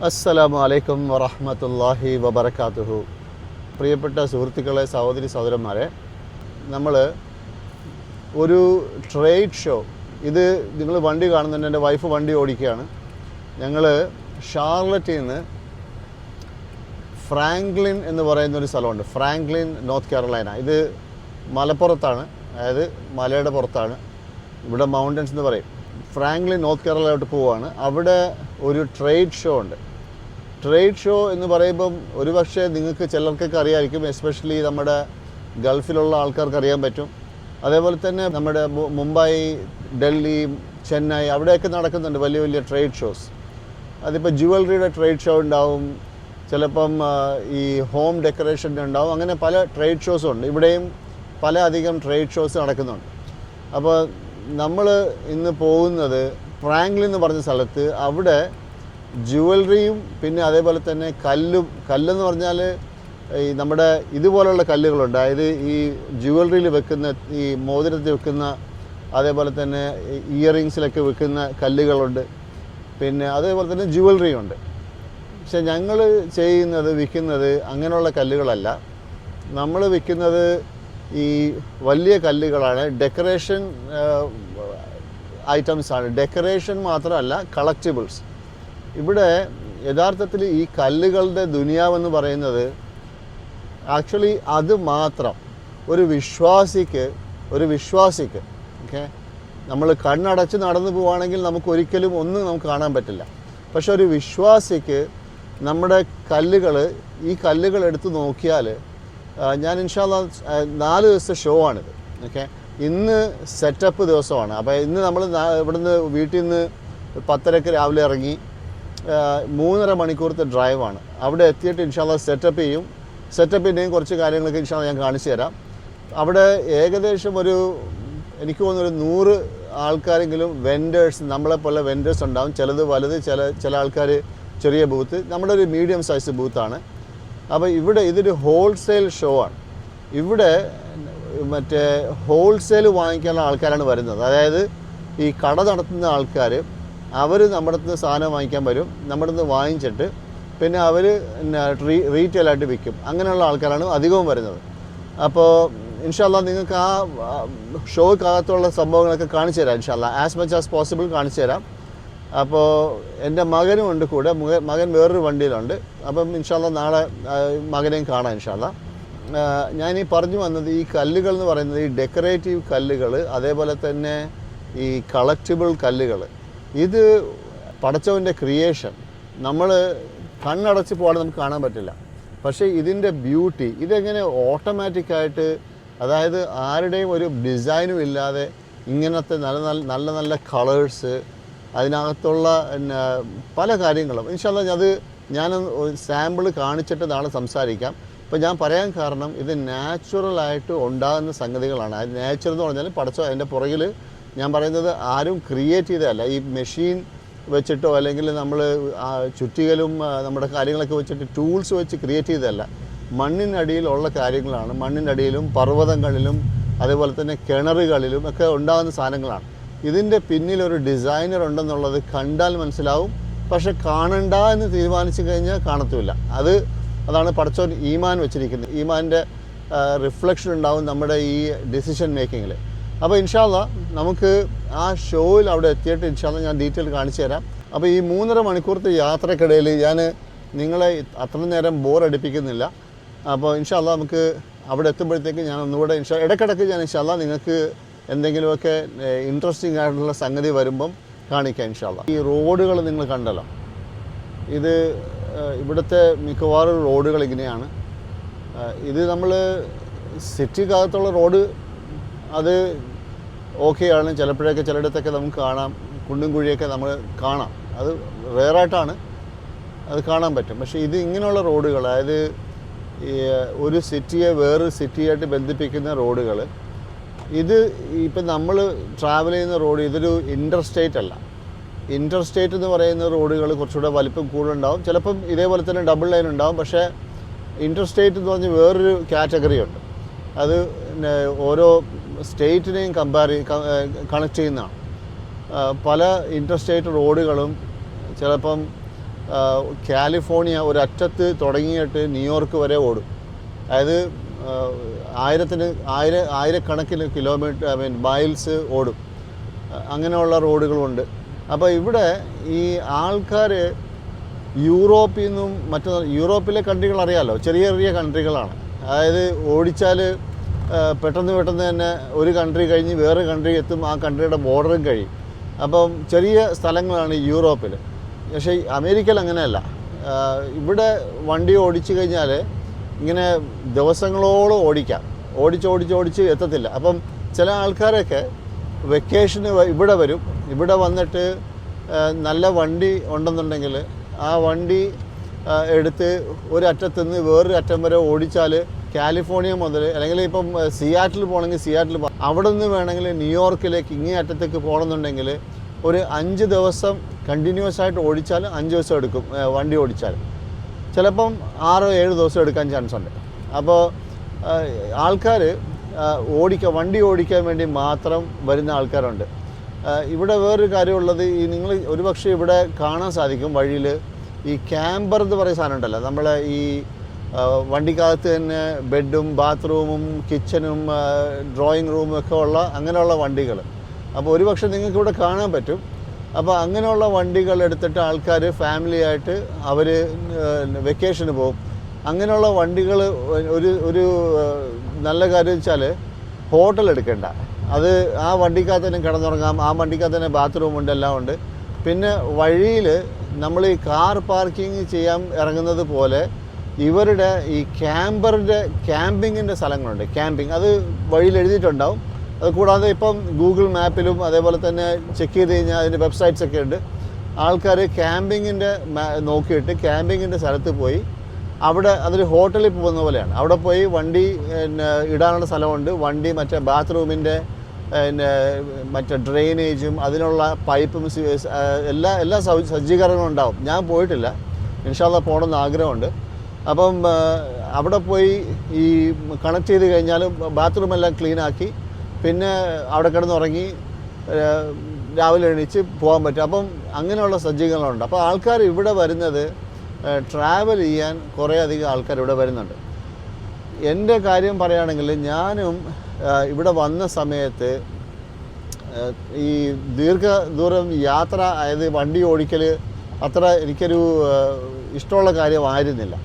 അസ്സലാമു അലൈക്കും വറഹ്മത്തുള്ളാഹി വബറകാതുഹു. പ്രിയപ്പെട്ട സുഹൃത്തുക്കളെ, സഹോദരന്മാരെ, നമ്മൾ ഒരു ട്രേഡ് ഷോ, ഇത് നിങ്ങൾ വണ്ടി കാണുന്നുണ്ട്, എൻ്റെ വൈഫ് വണ്ടി ഓടിക്കുകയാണ്. ഞങ്ങൾ ഷാർലറ്റിൽ നിന്ന് ഫ്രാങ്ക്ലിൻ എന്ന് പറയുന്നൊരു സ്ഥലമുണ്ട്, ഫ്രാങ്ക്ലിൻ നോർത്ത് കാരോലൈന. ഇത് മലപ്പുറത്താണ്, അതായത് മലയുടെ പുറത്താണ്. ഇവിടെ മൗണ്ടൻസ് എന്ന് പറയും. ഫ്രാങ്ക്ലിൻ നോർത്ത് കാരോലൈനോട്ട് പോവുകയാണ്. അവിടെ ഒരു ട്രേഡ് ഷോ ഉണ്ട്. ട്രേഡ് ഷോ എന്ന് പറയുമ്പം ഒരുപക്ഷെ നിങ്ങൾക്ക് ചിലർക്കൊക്കെ അറിയാമായിരിക്കും, എസ്പെഷ്യലി നമ്മുടെ ഗൾഫിലുള്ള ആൾക്കാർക്ക് അറിയാൻ പറ്റും. അതേപോലെ തന്നെ നമ്മുടെ മുംബൈ, ഡൽഹി, ചെന്നൈ അവിടെയൊക്കെ നടക്കുന്നുണ്ട് വലിയ വലിയ ട്രേഡ് ഷോസ്. അതിപ്പോൾ ജുവലറിയുടെ ട്രേഡ് ഷോ ഉണ്ടാവും, ചിലപ്പം ഈ ഹോം ഡെക്കറേഷൻ്റെ ഉണ്ടാവും. അങ്ങനെ പല ട്രേഡ് ഷോസും ഉണ്ട്. ഇവിടെയും പല അധികം ട്രേഡ് ഷോസ് നടക്കുന്നുണ്ട്. അപ്പോൾ നമ്മൾ ഇന്ന് പോകുന്നത് ഫ്രാങ്ക്ലിൻ എന്ന് പറഞ്ഞ സ്ഥലത്ത്. അവിടെ ജുവലറിയും പിന്നെ അതേപോലെ തന്നെ കല്ലെന്ന് പറഞ്ഞാൽ ഈ നമ്മുടെ ഇതുപോലുള്ള കല്ലുകളുണ്ട്. അതായത് ഈ ജുവലറിയിൽ വെക്കുന്ന, ഈ മോതിരത്തിൽ വെക്കുന്ന, അതേപോലെ തന്നെ ഇയറിങ്സിലൊക്കെ വെക്കുന്ന കല്ലുകളുണ്ട്. പിന്നെ അതേപോലെ തന്നെ ജുവലറി ഉണ്ട്. പക്ഷെ ഞങ്ങൾ വിൽക്കുന്നത് അങ്ങനെയുള്ള കല്ലുകളല്ല. നമ്മൾ വിൽക്കുന്നത് ഈ വലിയ കല്ലുകളാണ്, ഡെക്കറേഷൻ ഐറ്റംസാണ്. ഡെക്കറേഷൻ മാത്രമല്ല, കളക്റ്റിബിൾസ്. ഇവിടെ യഥാർത്ഥത്തിൽ ഈ കല്ലുകളുടെ ദുനിയാവെന്ന് പറയുന്നത് ആക്ച്വലി അത് മാത്രം ഒരു വിശ്വാസിക്ക് ഓക്കെ, നമ്മൾ കണ്ണടച്ച് നടന്നു പോവുകയാണെങ്കിൽ നമുക്കൊരിക്കലും ഒന്നും നമുക്ക് കാണാൻ പറ്റില്ല. പക്ഷെ ഒരു വിശ്വാസിക്ക് നമ്മുടെ ഈ കല്ലുകൾ എടുത്ത് നോക്കിയാൽ, ഞാൻ ഇൻഷാ അല്ലാഹ് 4 ദിവസത്തെ ഷോ ആണിത്. ഓക്കെ, ഇന്ന് സെറ്റപ്പ് ദിവസമാണ്. അപ്പോൾ ഇന്ന് നമ്മൾ ഇവിടുന്ന് വീട്ടിൽ നിന്ന് 10:30 രാവിലെ ഇറങ്ങി 3.5 മണിക്കൂറത്തെ ഡ്രൈവാണ്. അവിടെ എത്തിയിട്ട് ഇൻഷാ അല്ലാഹ് സെറ്റപ്പിൻ്റെയും കുറച്ച് കാര്യങ്ങളൊക്കെ ഇൻഷാ അല്ലാഹ് ഞാൻ കാണിച്ചു തരാം. അവിടെ ഏകദേശം എനിക്ക് തോന്നുന്നു 100 ആൾക്കാരെങ്കിലും വെൻഡേഴ്സ്, നമ്മളെപ്പോലെ വെൻഡേഴ്സ് ഉണ്ടാവും. ചിലത് വലുത്, ചില ആൾക്കാർ ചെറിയ ബൂത്ത്. നമ്മുടെ ഒരു മീഡിയം സൈസ് ബൂത്താണ്. അപ്പോൾ ഇതൊരു ഹോൾസെയിൽ ഷോ ആണ്. ഇവിടെ മറ്റേ ഹോൾസെയിൽ വാങ്ങിക്കാനുള്ള ആൾക്കാരാണ് വരുന്നത്. അതായത് ഈ കട നടത്തുന്ന ആൾക്കാർ, അവർ നമ്മുടെ അടുത്ത് സാധനം വാങ്ങിക്കാൻ വരും. നമ്മുടെ അടുത്ത് വാങ്ങിച്ചിട്ട് പിന്നെ അവർ റീറ്റെയിലായിട്ട് വിൽക്കും. അങ്ങനെയുള്ള ആൾക്കാരാണ് അധികവും വരുന്നത്. അപ്പോൾ ഇൻഷാ അല്ലാഹ് നിങ്ങൾക്ക് ആ ഷോയ്ക്കകത്തുള്ള സംഭവങ്ങളൊക്കെ കാണിച്ചു തരാം. ഇൻഷാ അല്ലാഹ് ആസ് മച്ച് ആസ് പോസിബിൾ കാണിച്ചു തരാം. അപ്പോൾ എൻ്റെ മകനും ഉണ്ട് കൂടെ. മകൻ വേറൊരു വണ്ടിയിലുണ്ട്. അപ്പം ഇൻഷാ അല്ലാഹ് നാളെ മകനെയും കാണാം ഇൻഷാ അല്ലാഹ്. ഞാനീ പറഞ്ഞു വന്നത്, ഈ കല്ലുകൾ എന്ന് പറയുന്നത് ഈ ഡെക്കറേറ്റീവ് കല്ലുകൾ, അതേപോലെ തന്നെ ഈ കളക്റ്റിബിൾ കല്ലുകൾ, ഇത് പടച്ചവൻ്റെ ക്രിയേഷൻ. നമ്മൾ കണ്ണടച്ച് പോകാതെ നമുക്ക് കാണാൻ പറ്റില്ല. പക്ഷേ ഇതിൻ്റെ ബ്യൂട്ടി, ഇതെങ്ങനെ ഓട്ടോമാറ്റിക്കായിട്ട്, അതായത് ആരുടെയും ഒരു ഡിസൈനും ഇല്ലാതെ ഇങ്ങനത്തെ നല്ല നല്ല കളേഴ്സ്, അതിനകത്തുള്ള പല കാര്യങ്ങളും ഇൻഷാ അല്ലാഹ് ഞാൻ സാമ്പിൾ കാണിച്ചിട്ട് നാളെ സംസാരിക്കാം. ഇപ്പോൾ ഞാൻ പറയാൻ കാരണം, ഇത് നാച്ചുറലായിട്ട് ഉണ്ടാകുന്ന സംഗതികളാണ്. അത് നേച്ചർ എന്ന് പറഞ്ഞാൽ പടച്ചോ, അതിൻ്റെ പുറകിൽ ഞാൻ പറയുന്നത് ആരും ക്രിയേറ്റ് ചെയ്തതല്ല. ഈ മെഷീൻ വെച്ചിട്ടോ അല്ലെങ്കിൽ നമ്മൾ ചുറ്റികലും നമ്മുടെ കാര്യങ്ങളൊക്കെ വെച്ചിട്ട് ടൂൾസ് വെച്ച് ക്രിയേറ്റ് ചെയ്തതല്ല. മണ്ണിനടിയിലുള്ള കാര്യങ്ങളാണ്. മണ്ണിനടിയിലും പർവ്വതങ്ങളിലും അതേപോലെ തന്നെ കിണറുകളിലും ഒക്കെ ഉണ്ടാകുന്ന സാധനങ്ങളാണ്. ഇതിൻ്റെ പിന്നിലൊരു ഡിസൈനർ ഉണ്ടെന്നുള്ളത് കണ്ടാൽ മനസ്സിലാവും. പക്ഷെ കാണണ്ട എന്ന് തീരുമാനിച്ചു കഴിഞ്ഞാൽ കാണത്തുമില്ല. അതാണ് പടച്ചോൻ ഈമാൻ വെച്ചിരിക്കുന്നത്. ഈമാൻ്റെ റിഫ്ലക്ഷൻ ഉണ്ടാവും നമ്മുടെ ഈ ഡിസിഷൻ മേക്കിങ്ങിൽ. അപ്പോൾ ഇൻഷാ അല്ലാഹ് നമുക്ക് ആ ഷോയിൽ അവിടെ എത്തിയിട്ട് ഇൻഷാ അല്ലാഹ് ഞാൻ ഡീറ്റെയിൽ കാണിച്ചു തരാം. അപ്പോൾ ഈ 3.5 മണിക്കൂറത്തെ യാത്രക്കിടയിൽ ഞാൻ നിങ്ങളെ അത്ര നേരം ബോറടിപ്പിക്കുന്നില്ല. അപ്പോൾ ഇൻഷാ അല്ലാഹ് നമുക്ക് അവിടെ എത്തുമ്പോഴത്തേക്ക് ഞാൻ ഒന്നുകൂടെ ഇടയ്ക്കിടയ്ക്ക് ഞാൻ ഇൻഷാ അല്ലാഹ് നിങ്ങൾക്ക് എന്തെങ്കിലുമൊക്കെ ഇൻട്രസ്റ്റിംഗ് ആയിട്ടുള്ള സംഗതി വരുമ്പം കാണിക്കാം ഇൻഷാ അല്ലാഹ്. ഈ റോഡുകൾ നിങ്ങൾ കണ്ടല്ലോ, ഇത് ഇവിടുത്തെ മിക്കവാറും റോഡുകൾ ഇങ്ങനെയാണ്. ഇത് നമ്മൾ സിറ്റിക്കകത്തുള്ള റോഡ് അത് ഓക്കെയാണ്. ചിലയിടത്തൊക്കെ നമുക്ക് കാണാം, കുണ്ടും കുഴിയൊക്കെ നമ്മൾ കാണാം. അത് റെയറായിട്ടാണ് അത് കാണാൻ പറ്റും. പക്ഷേ ഇത് ഇങ്ങനെയുള്ള റോഡുകൾ, അതായത് ഈ ഒരു സിറ്റിയെ വേറൊരു സിറ്റിയായിട്ട് ബന്ധിപ്പിക്കുന്ന റോഡുകൾ, ഇത് ഇപ്പം നമ്മൾ ട്രാവൽ ചെയ്യുന്ന റോഡ്, ഇതൊരു ഇൻ്റർസ്റ്റേറ്റ് അല്ല. ഇൻ്റർസ്റ്റേറ്റ് എന്ന് പറയുന്ന റോഡുകൾ കുറച്ചുകൂടെ വലിപ്പം കൂടുതലുണ്ടാവും. ചിലപ്പം ഇതേപോലെ തന്നെ ഡബിൾ ലൈൻ ഉണ്ടാവും. പക്ഷേ ഇൻ്റർസ്റ്റേറ്റ് എന്ന് പറഞ്ഞ് വേറൊരു കാറ്റഗറി ഉണ്ട്. അത് ഓരോ സ്റ്റേറ്റിനെയും കണക്ട് ചെയ്യുന്നതാണ്. പല ഇൻ്റർസ്റ്റേറ്റ് റോഡുകളും ചിലപ്പം കാലിഫോർണിയ ഒരറ്റത്ത് തുടങ്ങിയിട്ട് ന്യൂയോർക്ക് വരെ ഓടും. അതായത് ആയിരക്കണക്കിന് കിലോമീറ്റർ മൈൽസ് ഓടും. അങ്ങനെയുള്ള റോഡുകളുണ്ട്. അപ്പോൾ ഇവിടെ ഈ ആൾക്കാർ യൂറോപ്പിൽ നിന്നും യൂറോപ്പിലെ കൺട്രികൾ അറിയാമല്ലോ, ചെറിയ ചെറിയ കൺട്രികളാണ്. അതായത് ഓടിച്ചാൽ പെട്ടെന്ന് തന്നെ ഒരു കൺട്രി കഴിഞ്ഞ് വേറെ കൺട്രി എത്തും, ആ കൺട്രിയുടെ ബോർഡറും കഴിയും. അപ്പം ചെറിയ സ്ഥലങ്ങളാണ് യൂറോപ്പിൽ. പക്ഷേ അമേരിക്കയിൽ അങ്ങനെയല്ല. ഇവിടെ വണ്ടി ഓടിച്ചു കഴിഞ്ഞാൽ ഇങ്ങനെ ദിവസങ്ങളോളം ഓടിക്കാം, ഓടിച്ച് എത്തത്തില്ല. അപ്പം ചില ആൾക്കാരൊക്കെ വെക്കേഷന് ഇവിടെ വരും. ഇവിടെ വന്നിട്ട് നല്ല വണ്ടി ഉണ്ടെന്നുണ്ടെങ്കിൽ ആ വണ്ടി എടുത്ത് ഒരു അറ്റത്ത് നിന്ന് വേറൊരു അറ്റം വരെ ഓടിച്ചാൽ കാലിഫോർണിയ മുതൽ, അല്ലെങ്കിൽ ഇപ്പം സിയാറ്റിൽ പോകണമെങ്കിൽ സിയാറ്റിൽ അവിടെ നിന്ന് വേണമെങ്കിൽ ന്യൂയോർക്കിലേക്ക് ഇങ്ങേ അറ്റത്തേക്ക് പോകണമെന്നുണ്ടെങ്കിൽ ഒരു 5 ദിവസം കണ്ടിന്യൂസ് ആയിട്ട് ഓടിച്ചാൽ 5 ദിവസം എടുക്കും വണ്ടി ഓടിച്ചാൽ. ചിലപ്പം 6-7 ദിവസം എടുക്കാൻ ചാൻസ് ഉണ്ട്. അപ്പോൾ ആൾക്കാർ വണ്ടി ഓടിക്കാൻ വേണ്ടി മാത്രം വരുന്ന ആൾക്കാരുണ്ട്. ഇവിടെ വേറൊരു കാര്യമുള്ളത്, ഈ നിങ്ങൾ ഒരുപക്ഷെ ഇവിടെ കാണാൻ സാധിക്കും വഴിയിൽ ഈ ക്യാമ്പർ എന്ന് പറയുന്ന സാധനം ഉണ്ടല്ലോ. നമ്മളെ ഈ വണ്ടിക്കകത്ത് തന്നെ ബെഡും ബാത്റൂമും കിച്ചനും ഡ്രോയിങ് റൂമും ഒക്കെ ഉള്ള അങ്ങനെയുള്ള വണ്ടികൾ. അപ്പോൾ ഒരുപക്ഷെ നിങ്ങൾക്ക് ഇവിടെ കാണാൻ പറ്റും. അപ്പോൾ അങ്ങനെയുള്ള വണ്ടികൾ എടുത്തിട്ട് ആൾക്കാർ ഫാമിലിയായിട്ട് അവർ വെക്കേഷന് പോകും. അങ്ങനെയുള്ള വണ്ടികൾ ഒരു നല്ല കാര്യം വെച്ചാൽ ഹോട്ടൽ എടുക്കേണ്ട. അത് ആ വണ്ടിക്കകത്ത് തന്നെ കിടന്നുറങ്ങാം, ആ വണ്ടിക്കകത്ത് തന്നെ ബാത്റൂം ഉണ്ട്, എല്ലാം ഉണ്ട്. പിന്നെ വഴിയിൽ നമ്മൾ ഈ കാർ പാർക്കിംഗ് ചെയ്യാൻ ഇറങ്ങുന്നത് പോലെ ഇവരുടെ ഈ ക്യാമ്പിങ്ങിൻ്റെ സ്ഥലങ്ങളുണ്ട്. ക്യാമ്പിങ് അത് വഴിയിൽ എഴുതിയിട്ടുണ്ടാവും. അത് കൂടാതെ ഇപ്പം ഗൂഗിൾ മാപ്പിലും അതേപോലെ തന്നെ ചെക്ക് ചെയ്ത് കഴിഞ്ഞാൽ അതിൻ്റെ വെബ്സൈറ്റ്സ് ഒക്കെ ഉണ്ട്. ആൾക്കാർ ക്യാമ്പിങ്ങിൻ്റെ നോക്കിയിട്ട് ക്യാമ്പിങ്ങിൻ്റെ സ്ഥലത്ത് പോയി അവിടെ അതൊരു ഹോട്ടലിൽ പോകുന്ന പോലെയാണ്. അവിടെ പോയി വണ്ടി ഇടാനുള്ള സ്ഥലമുണ്ട്. വണ്ടി മറ്റേ ബാത്റൂമിൻ്റെ മറ്റേ ഡ്രെയിനേജും അതിനുള്ള പൈപ്പും എല്ലാ സജ്ജീകരണങ്ങളും ഉണ്ടാവും. ഞാൻ പോയിട്ടില്ല, ഇൻഷാ അല്ലാഹ് പോകണമെന്ന് ആഗ്രഹമുണ്ട്. അപ്പം അവിടെ പോയി ഈ കണക്ട് ചെയ്ത് കഴിഞ്ഞാൽ ബാത്റൂമെല്ലാം ക്ലീനാക്കി പിന്നെ അവിടെ കിടന്നുറങ്ങി രാവിലെ എണീച്ച് പോകാൻ പറ്റും. അപ്പം അങ്ങനെയുള്ള സജ്ജീകരണങ്ങളുണ്ട്. അപ്പോൾ ആൾക്കാർ ഇവിടെ വരുന്നത് ട്രാവൽ ചെയ്യാൻ കുറേ അധികം ആൾക്കാർ ഇവിടെ വരുന്നുണ്ട്. എൻ്റെ കാര്യം പറയുകയാണെങ്കിൽ ഞാനും ഇവിടെ വന്ന സമയത്ത് ഈ ദീർഘദൂരം യാത്ര, അതായത് വണ്ടി ഓടിക്കൽ അത്ര എനിക്കൊരു ഇഷ്ടമുള്ള കാര്യമായിരുന്നില്ല.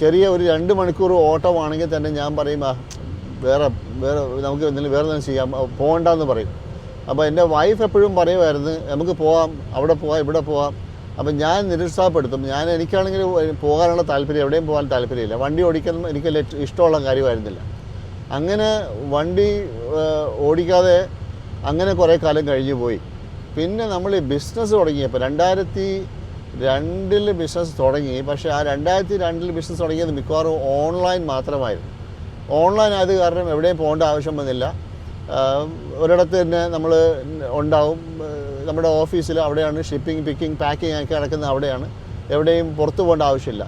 ചെറിയ ഒരു 2 മണിക്കൂർ ഓട്ടമാണെങ്കിൽ തന്നെ ഞാൻ പറയും വേറെ നമുക്ക് എന്തെങ്കിലും ചെയ്യാം, പോകണ്ടെന്ന് പറയും. അപ്പോൾ എൻ്റെ വൈഫ് എപ്പോഴും പറയുമായിരുന്നു നമുക്ക് പോവാം, അവിടെ പോവാം, ഇവിടെ പോവാം. അപ്പം ഞാൻ നിരുത്സാഹപ്പെടുത്തും. എനിക്കാണെങ്കിൽ പോകാനുള്ള താല്പര്യം, എവിടെയും പോകാൻ താല്പര്യമില്ല. വണ്ടി ഓടിക്കാൻ എനിക്ക് ഇഷ്ടമുള്ള കാര്യമായിരുന്നില്ല. അങ്ങനെ വണ്ടി ഓടിക്കാതെ അങ്ങനെ കുറേ കാലം കഴിഞ്ഞു പോയി. പിന്നെ നമ്മൾ ഈ ബിസിനസ് തുടങ്ങിയപ്പോൾ 2002 ബിസിനസ് തുടങ്ങി. പക്ഷേ ആ 2002 ബിസിനസ് തുടങ്ങിയത് മിക്കവാറും ഓൺലൈൻ മാത്രമായിരുന്നു. ഓൺലൈൻ ആയത് കാരണം എവിടെയും പോകേണ്ട ആവശ്യം വന്നില്ല. ഒരിടത്ത് തന്നെ നമ്മൾ ഉണ്ടാവും. നമ്മുടെ ഓഫീസിൽ അവിടെയാണ് ഷിപ്പിംഗ്, പിക്കിംഗ്, പാക്കിംഗ് ഒക്കെ നടക്കുന്നത് അവിടെയാണ്. എവിടെയും പുറത്ത് പോകേണ്ട ആവശ്യമില്ല.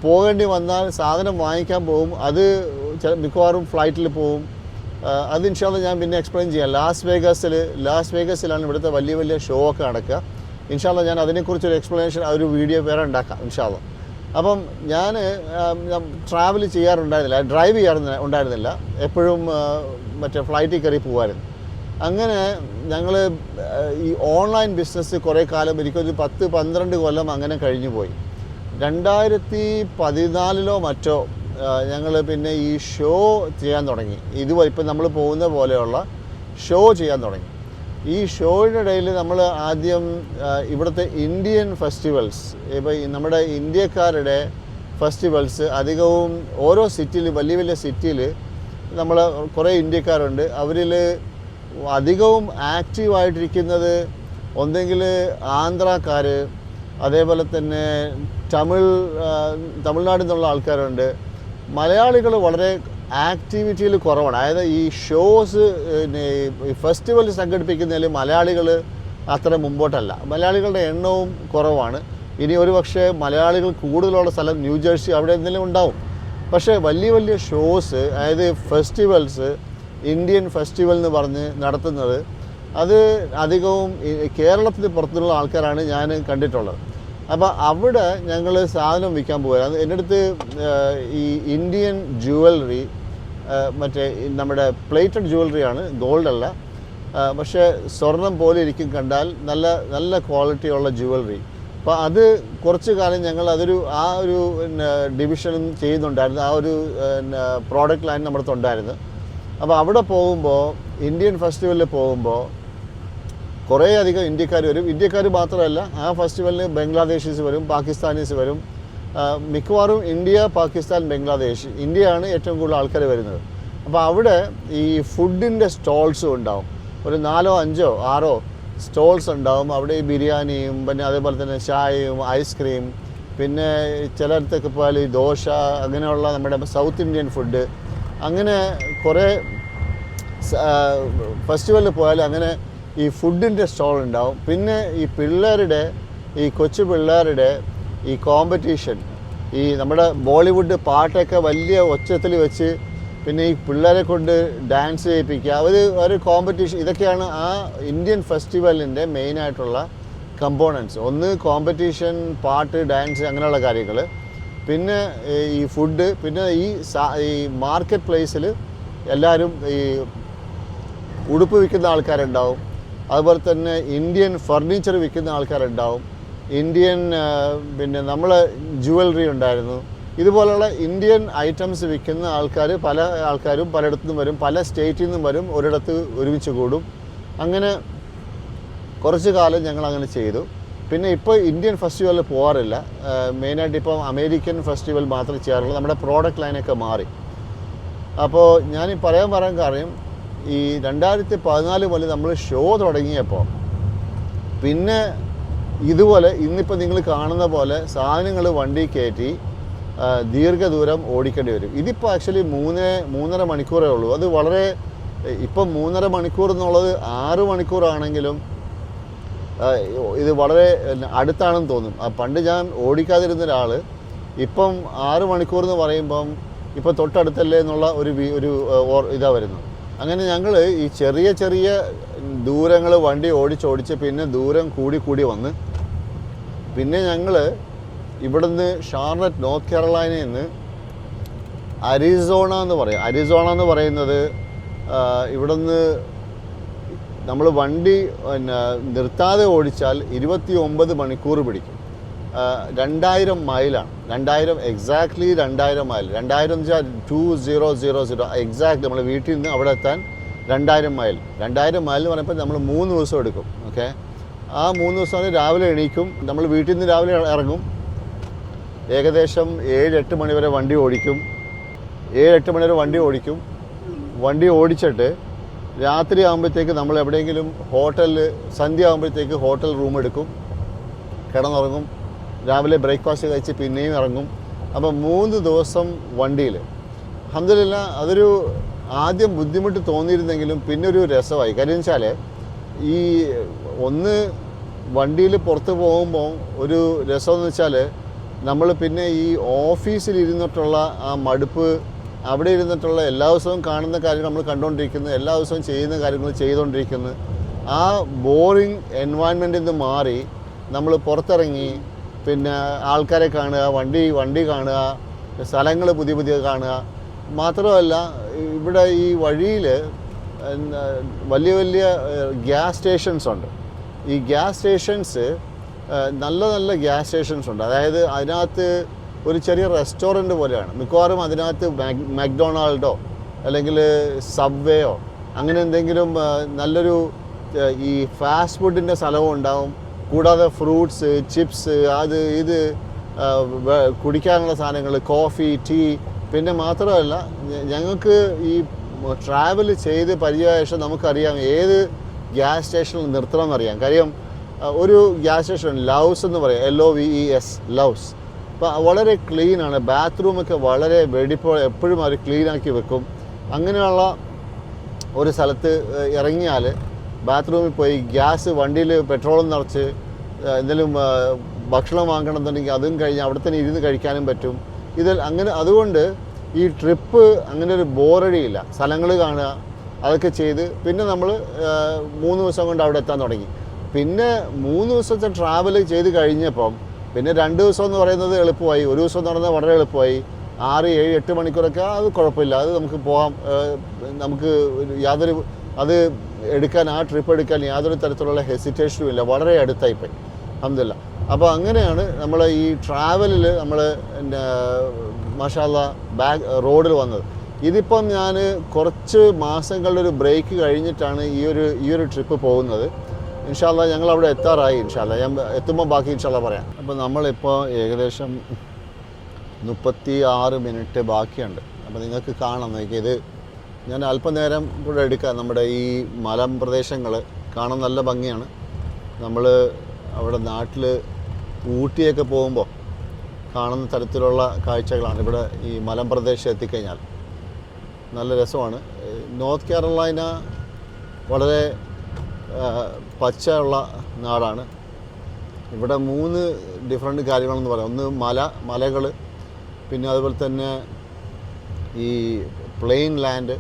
പോകേണ്ടി വന്നാൽ സാധനം വാങ്ങിക്കാൻ പോകും, അത് മിക്കവാറും ഫ്ലൈറ്റിൽ പോവും. അത് ഇൻഷാ അല്ലാഹ് ഞാൻ പിന്നെ എക്സ്പ്ലെയിൻ ചെയ്യാം. ലാസ് വേഗസിലാണ് ഇവിടുത്തെ വലിയ വലിയ ഷോ ഒക്കെ നടക്കുക. ഇൻഷാ അല്ലാഹ് ഞാൻ അതിനെക്കുറിച്ചൊരു എക്സ്പ്ലനേഷൻ, ഒരു വീഡിയോ വേറെ ഉണ്ടാക്കാം ഇൻഷാ അല്ലാഹ്. അപ്പം ഞാൻ ട്രാവൽ ചെയ്യാറുണ്ടായിരുന്നില്ല, ഡ്രൈവ് ചെയ്യാറുണ്ടായിരുന്നില്ല. എപ്പോഴും മറ്റേ ഫ്ലൈറ്റിൽ കയറി പോകുമായിരുന്നു. അങ്ങനെ ഞങ്ങൾ ഈ ഓൺലൈൻ ബിസിനസ് കുറേ കാലം, എനിക്കൊരു 10-12 കൊല്ലം അങ്ങനെ കഴിഞ്ഞു പോയി. 2014 മറ്റോ ഞങ്ങൾ പിന്നെ ഈ ഷോ ചെയ്യാൻ തുടങ്ങി. ഇപ്പം നമ്മൾ പോകുന്ന പോലെയുള്ള ഷോ ചെയ്യാൻ തുടങ്ങി. ഈ ഷോയുടെ ഇടയിൽ നമ്മൾ ആദ്യം ഇവിടുത്തെ ഇന്ത്യൻ ഫെസ്റ്റിവൽസ്, ഇപ്പോൾ നമ്മുടെ ഇന്ത്യക്കാരുടെ ഫെസ്റ്റിവൽസ് അധികവും ഓരോ സിറ്റിയിൽ, വലിയ വലിയ സിറ്റിയിൽ നമ്മൾ കുറേ ഇന്ത്യക്കാരുണ്ട്. അവരിൽ അധികവും ആക്റ്റീവായിട്ടിരിക്കുന്നത് ഒന്നെങ്കിൽ ആന്ധ്രാക്കാർ, അതേപോലെ തന്നെ തമിഴ്നാട്ടിൽ നിന്നുള്ള ആൾക്കാരുണ്ട്. മലയാളികൾ വളരെ ആക്ടിവിറ്റിയിൽ കുറവാണ്. അതായത് ഈ ഷോസ്, ഈ ഫെസ്റ്റിവൽ സംഘടിപ്പിക്കുന്നതിൽ മലയാളികൾ അത്ര മുമ്പോട്ടല്ല. മലയാളികളുടെ എണ്ണവും കുറവാണ്. ഇനി ഒരു പക്ഷേ മലയാളികൾ കൂടുതലുള്ള സ്ഥലം ന്യൂജേഴ്സി, അവിടെ എന്തെങ്കിലും ഉണ്ടാവും. പക്ഷേ വലിയ വലിയ ഷോസ്, അതായത് ഫെസ്റ്റിവൽസ്, ഇന്ത്യൻ ഫെസ്റ്റിവൽ എന്ന് പറഞ്ഞ് നടത്തുന്നത്, അത് അധികവും കേരളത്തിന് പുറത്തുള്ള ആൾക്കാരാണ് ഞാൻ കണ്ടിട്ടുള്ളത്. അപ്പോൾ അവിടെ ഞങ്ങൾ സാധനം വിൽക്കാൻ പോകുക. എൻ്റെ അടുത്ത് ഈ ഇന്ത്യൻ ജുവലറി, മറ്റേ നമ്മുടെ പ്ലേറ്റഡ് ജുവലറിയാണ്, ഗോൾഡല്ല, പക്ഷേ സ്വർണം പോലെ ഇരിക്കും കണ്ടാൽ, നല്ല നല്ല ക്വാളിറ്റിയുള്ള ജുവലറി. അപ്പോൾ അത് കുറച്ച് കാലം ഞങ്ങൾ ആ ഒരു ഡിവിഷനും ചെയ്യുന്നുണ്ടായിരുന്നു, ആ ഒരു പ്രോഡക്റ്റ് ലൈൻ നമ്മുടെ അടുത്തുണ്ടായിരുന്നു. അപ്പോൾ അവിടെ പോകുമ്പോൾ, ഇന്ത്യൻ ഫെസ്റ്റിവലിൽ പോകുമ്പോൾ കുറേ അധികം ഇന്ത്യക്കാർ വരും. ഇന്ത്യക്കാർ മാത്രമല്ല, ആ ഫെസ്റ്റിവലിന് ബംഗ്ലാദേശീസ് വരും, പാകിസ്ഥാനീസ് വരും. മിക്കവാറും ഇന്ത്യ, പാകിസ്ഥാൻ, ബംഗ്ലാദേശ്, ഇന്ത്യയാണ് ഏറ്റവും കൂടുതൽ ആൾക്കാർ വരുന്നത്. അപ്പോൾ അവിടെ ഈ ഫുഡിൻ്റെ സ്റ്റോൾസും ഉണ്ടാവും. ഒരു 4, 5, 6 സ്റ്റോൾസ് ഉണ്ടാവും. അവിടെ ഈ ബിരിയാണിയും പിന്നെ അതേപോലെ തന്നെ ചായയും ഐസ്ക്രീം, പിന്നെ ചിലയിടത്തൊക്കെ പോയാൽ ഈ ദോശ, അങ്ങനെയുള്ള നമ്മുടെ സൗത്ത് ഇന്ത്യൻ ഫുഡ്, അങ്ങനെ കുറേ ഫെസ്റ്റിവലിൽ പോയാൽ അങ്ങനെ ഈ ഫുഡിൻ്റെ സ്റ്റോൾ ഉണ്ടാവും. പിന്നെ ഈ പിള്ളേരുടെ, ഈ കൊച്ചു പിള്ളേരുടെ ഈ കോമ്പറ്റീഷൻ, ഈ നമ്മുടെ ബോളിവുഡ് പാട്ടൊക്കെ വലിയ ഒച്ചത്തിൽ വെച്ച് പിന്നെ ഈ പിള്ളേരെ കൊണ്ട് ഡാൻസ് ചെയ്യിപ്പിക്കുക, ഒരു കോമ്പറ്റീഷൻ. ഇതൊക്കെയാണ് ആ ഇന്ത്യൻ ഫെസ്റ്റിവലിൻ്റെ മെയിനായിട്ടുള്ള കമ്പോണൻസ്. ഒന്ന് കോമ്പറ്റീഷൻ, പാട്ട്, ഡാൻസ്, അങ്ങനെയുള്ള കാര്യങ്ങൾ. പിന്നെ ഈ ഫുഡ്, പിന്നെ ഈ മാർക്കറ്റ് പ്ലേസിൽ എല്ലാവരും ഈ ഉടുപ്പ് വിൽക്കുന്ന ആൾക്കാരുണ്ടാവും. അതുപോലെ തന്നെ ഇന്ത്യൻ ഫർണിച്ചർ വിൽക്കുന്ന ആൾക്കാരുണ്ടാവും. ഇന്ത്യൻ പിന്നെ നമ്മൾ ജുവലറി ഉണ്ടായിരുന്നു. ഇതുപോലുള്ള ഇന്ത്യൻ ഐറ്റംസ് വിൽക്കുന്ന ആൾക്കാർ, പല ആൾക്കാരും പലയിടത്തുനിന്നും വരും, പല സ്റ്റേറ്റിൽ നിന്നും വരും, ഒരിടത്ത് ഒരുമിച്ച് കൂടും. അങ്ങനെ കുറച്ച് കാലം ഞങ്ങൾ അങ്ങനെ ചെയ്തു. പിന്നെ ഇപ്പോൾ ഇന്ത്യൻ ഫെസ്റ്റിവലിൽ പോകാറില്ല. മെയിനായിട്ട് ഇപ്പം അമേരിക്കൻ ഫെസ്റ്റിവൽ മാത്രമേ ചെയ്യാറുള്ളൂ. നമ്മുടെ പ്രോഡക്റ്റ് ലൈനൊക്കെ മാറി. അപ്പോൾ ഞാൻ പറയാൻ കാര്യം, ഈ 2014 മുതൽ നമ്മൾ ഷോ തുടങ്ങിയപ്പോൾ പിന്നെ ഇതുപോലെ ഇന്നിപ്പോൾ നിങ്ങൾ കാണുന്ന പോലെ സാധനങ്ങൾ വണ്ടി കയറ്റി ദീർഘദൂരം ഓടിക്കേണ്ടി വരും. ഇതിപ്പോൾ ആക്ച്വലി 3.5 മണിക്കൂറേ ഉള്ളൂ. അത് വളരെ, ഇപ്പം 3.5 മണിക്കൂർ എന്നുള്ളത് 6 മണിക്കൂറാണെങ്കിലും ഇത് വളരെ അടുത്താണെന്ന് തോന്നും. പണ്ട് ഞാൻ ഓടിക്കാതിരുന്ന ഒരാൾ ഇപ്പം 6 മണിക്കൂർ എന്ന് പറയുമ്പം ഇപ്പം തൊട്ടടുത്തല്ലേ എന്നുള്ള ഒരു ഇതാ വരുന്നത്. അങ്ങനെ ഞങ്ങൾ ഈ ചെറിയ ദൂരങ്ങൾ വണ്ടി ഓടിച്ച് പിന്നെ ദൂരം കൂടി വന്ന് പിന്നെ ഞങ്ങൾ ഇവിടുന്ന് ഷാർലറ്റ്, നോർത്ത് കാരോളൈനയിൽ നിന്ന് അരിസോണ എന്ന് പറയുന്നത് ഇവിടുന്ന് നമ്മൾ വണ്ടി നിർത്താതെ ഓടിച്ചാൽ 29 മണിക്കൂർ പിടിക്കും. 2000 മൈലാണ്. 2000 എക്സാക്ട്ലി 2000 മൈൽ. 2000 2000 എക്സാക്ട് നമ്മൾ വീട്ടിൽ നിന്ന് അവിടെ എത്താൻ 2000 മൈൽ. 2000 മൈൽ എന്ന് പറയുമ്പോൾ നമ്മൾ 3 ദിവസം എടുക്കും. ഓക്കെ, ആ 3 ദിവസം രാവിലെ എണീക്കും. നമ്മൾ വീട്ടിൽ നിന്ന് രാവിലെ ഇറങ്ങും. ഏകദേശം 7-8 മണി വരെ വണ്ടി ഓടിക്കും. 7-8 മണി വരെ വണ്ടി ഓടിച്ചിട്ട് രാത്രി ആകുമ്പോഴത്തേക്ക് നമ്മൾ എവിടെയെങ്കിലും ഹോട്ടലിൽ, സന്ധ്യ ആകുമ്പോഴത്തേക്ക് ഹോട്ടൽ റൂം എടുക്കും, കിടന്നുറങ്ങും. രാവിലെ ബ്രേക്ക്ഫാസ്റ്റ് കഴിച്ച് പിന്നെയും ഇറങ്ങും. അപ്പോൾ 3 ദിവസം വണ്ടിയിൽ. അൽഹംദുലില്ലാ, അതൊരു ആദ്യം ബുദ്ധിമുട്ട് തോന്നിയിരുന്നെങ്കിലും പിന്നെ ഒരു രസമായി. കാര്യം വെച്ചാൽ ഈ ഒന്ന് വണ്ടിയിൽ പുറത്ത് പോകുമ്പോൾ ഒരു രസമെന്ന് വെച്ചാൽ നമ്മൾ പിന്നെ ഈ ഓഫീസിൽ ഇരുന്നിട്ടുള്ള ആ മടുപ്പ്, അവിടെ ഇരുന്നിട്ടുള്ള എല്ലാ ദിവസവും കാണുന്ന കാര്യങ്ങൾ നമ്മൾ കണ്ടുകൊണ്ടിരിക്കുന്നു, എല്ലാ ദിവസവും ചെയ്യുന്ന കാര്യങ്ങൾ ചെയ്തുകൊണ്ടിരിക്കുന്നു. ആ ബോറിങ് എൻവയൺമെൻറ്റിൽ നിന്ന് മാറി നമ്മൾ പുറത്തിറങ്ങി പിന്നെ ആൾക്കാരെ കാണുക, വണ്ടി കാണുക, സ്ഥലങ്ങൾ പുതിയ കാണുക. മാത്രമല്ല ഇവിടെ ഈ വഴിയിൽ വലിയ ഗ്യാസ് സ്റ്റേഷൻസ് ഉണ്ട്. ഈ ഗ്യാസ് സ്റ്റേഷൻസ് നല്ല ഗ്യാസ് സ്റ്റേഷൻസ് ഉണ്ട്. അതായത് അതിനകത്ത് ഒരു ചെറിയ റെസ്റ്റോറൻറ്റ് പോലെയാണ്. മിക്കവാറും അതിനകത്ത് മക്ഡൊണാൾഡോ അല്ലെങ്കിൽ സബ്വേയോ അങ്ങനെ എന്തെങ്കിലും നല്ലൊരു ഈ ഫാസ്റ്റ് ഫുഡിൻ്റെ സ്ഥലവും ഉണ്ടാവും. കൂടാതെ ഫ്രൂട്ട്സ്, ചിപ്സ്, ഇത് കുടിക്കാനുള്ള സാധനങ്ങൾ, കോഫി, ടീ. പിന്നെ മാത്രമല്ല ഞങ്ങൾക്ക് ഈ ട്രാവൽ ചെയ്ത് പരിചയമായ ശേഷം നമുക്കറിയാം ഏത് ഗ്യാസ് സ്റ്റേഷനിൽ നിർത്തണം എന്നറിയാം. കാര്യം ഒരു ഗ്യാസ് സ്റ്റേഷൻ ലൗസ് എന്ന് പറയും, LOVES, ലൗസ്. അപ്പോൾ വളരെ ക്ലീനാണ്. ബാത്റൂമൊക്കെ വളരെ എപ്പോഴും അവർ ക്ലീനാക്കി വെക്കും. അങ്ങനെയുള്ള ഒരു സ്ഥലത്ത് ഇറങ്ങിയാൽ ബാത്റൂമിൽ പോയി ഗ്യാസ് വണ്ടിയിൽ പെട്രോളും നിറച്ച് എന്തെങ്കിലും ഭക്ഷണം വാങ്ങണമെന്നുണ്ടെങ്കിൽ അതും കഴിഞ്ഞ് അവിടെ തന്നെ ഇരുന്ന് കഴിക്കാനും പറ്റും. അങ്ങനെ അതുകൊണ്ട് ഈ ട്രിപ്പ് അങ്ങനെ ഒരു ബോറടിയില്ല. സ്ഥലങ്ങൾ കാണുക, അതൊക്കെ ചെയ്ത് പിന്നെ നമ്മൾ 3 ദിവസം കൊണ്ട് അവിടെ എത്താൻ തുടങ്ങി. പിന്നെ 3 ദിവസത്തെ ട്രാവൽ ചെയ്ത് കഴിഞ്ഞപ്പം പിന്നെ 2 ദിവസം എന്ന് പറയുന്നത് എളുപ്പമായി, ഒരു ദിവസം എന്ന് പറയുന്നത് വളരെ എളുപ്പമായി. 6, 7, 8 മണിക്കൂറൊക്കെ അത് കുഴപ്പമില്ല, അത് നമുക്ക് പോകാം. നമുക്ക് യാതൊരു അത് എടുക്കാൻ, ആ ട്രിപ്പ് എടുക്കാൻ യാതൊരു തരത്തിലുള്ള ഹെസിറ്റേഷനും ഇല്ല, വളരെ അടുത്തായിപ്പോയി അൽഹംദുലില്ലാ. അപ്പോൾ അങ്ങനെയാണ് നമ്മൾ ഈ ട്രാവലിൽ നമ്മൾ മാഷാഅല്ലാ റോഡിൽ വന്നത്. ഇതിപ്പം ഞാൻ കുറച്ച് മാസങ്ങളുടെ ഒരു ബ്രേക്ക് കഴിഞ്ഞിട്ടാണ് ഈ ഒരു ട്രിപ്പ് പോകുന്നത്. ഇൻഷാ അല്ലാ ഞങ്ങൾ അവിടെ എത്താറായി. ഇൻഷാ അല്ലാ ഞാൻ എത്തുമ്പോൾ ബാക്കി ഇൻഷാ അല്ലാ പറയാം. അപ്പോൾ നമ്മളിപ്പോൾ ഏകദേശം 36 മിനിറ്റ് ബാക്കിയുണ്ട്. അപ്പോൾ നിങ്ങൾക്ക് കാണാം, നോക്കി ഇത് ഞാൻ അല്പനേരം കൂടെ എടുക്കാം. നമ്മുടെ ഈ മലമ്പ്രദേശങ്ങൾ കാണാൻ നല്ല ഭംഗിയാണ്. നമ്മൾ അവിടെ നാട്ടിൽ ഊട്ടിയൊക്കെ പോകുമ്പോൾ കാണുന്ന തരത്തിലുള്ള കാഴ്ചകളാണ് ഇവിടെ ഈ മലമ്പ്രദേശം എത്തിക്കഴിഞ്ഞാൽ. നല്ല രസമാണ്. നോർത്ത് കാരോലൈന വളരെ പച്ചയുള്ള നാടാണ്. ഇവിടെ 3 ഡിഫറെൻറ്റ് കാര്യങ്ങളെന്ന് പറയാം. ഒന്ന് മലകൾ, പിന്നെ അതുപോലെ തന്നെ ഈ പ്ലെയിൻ ലാൻഡ്,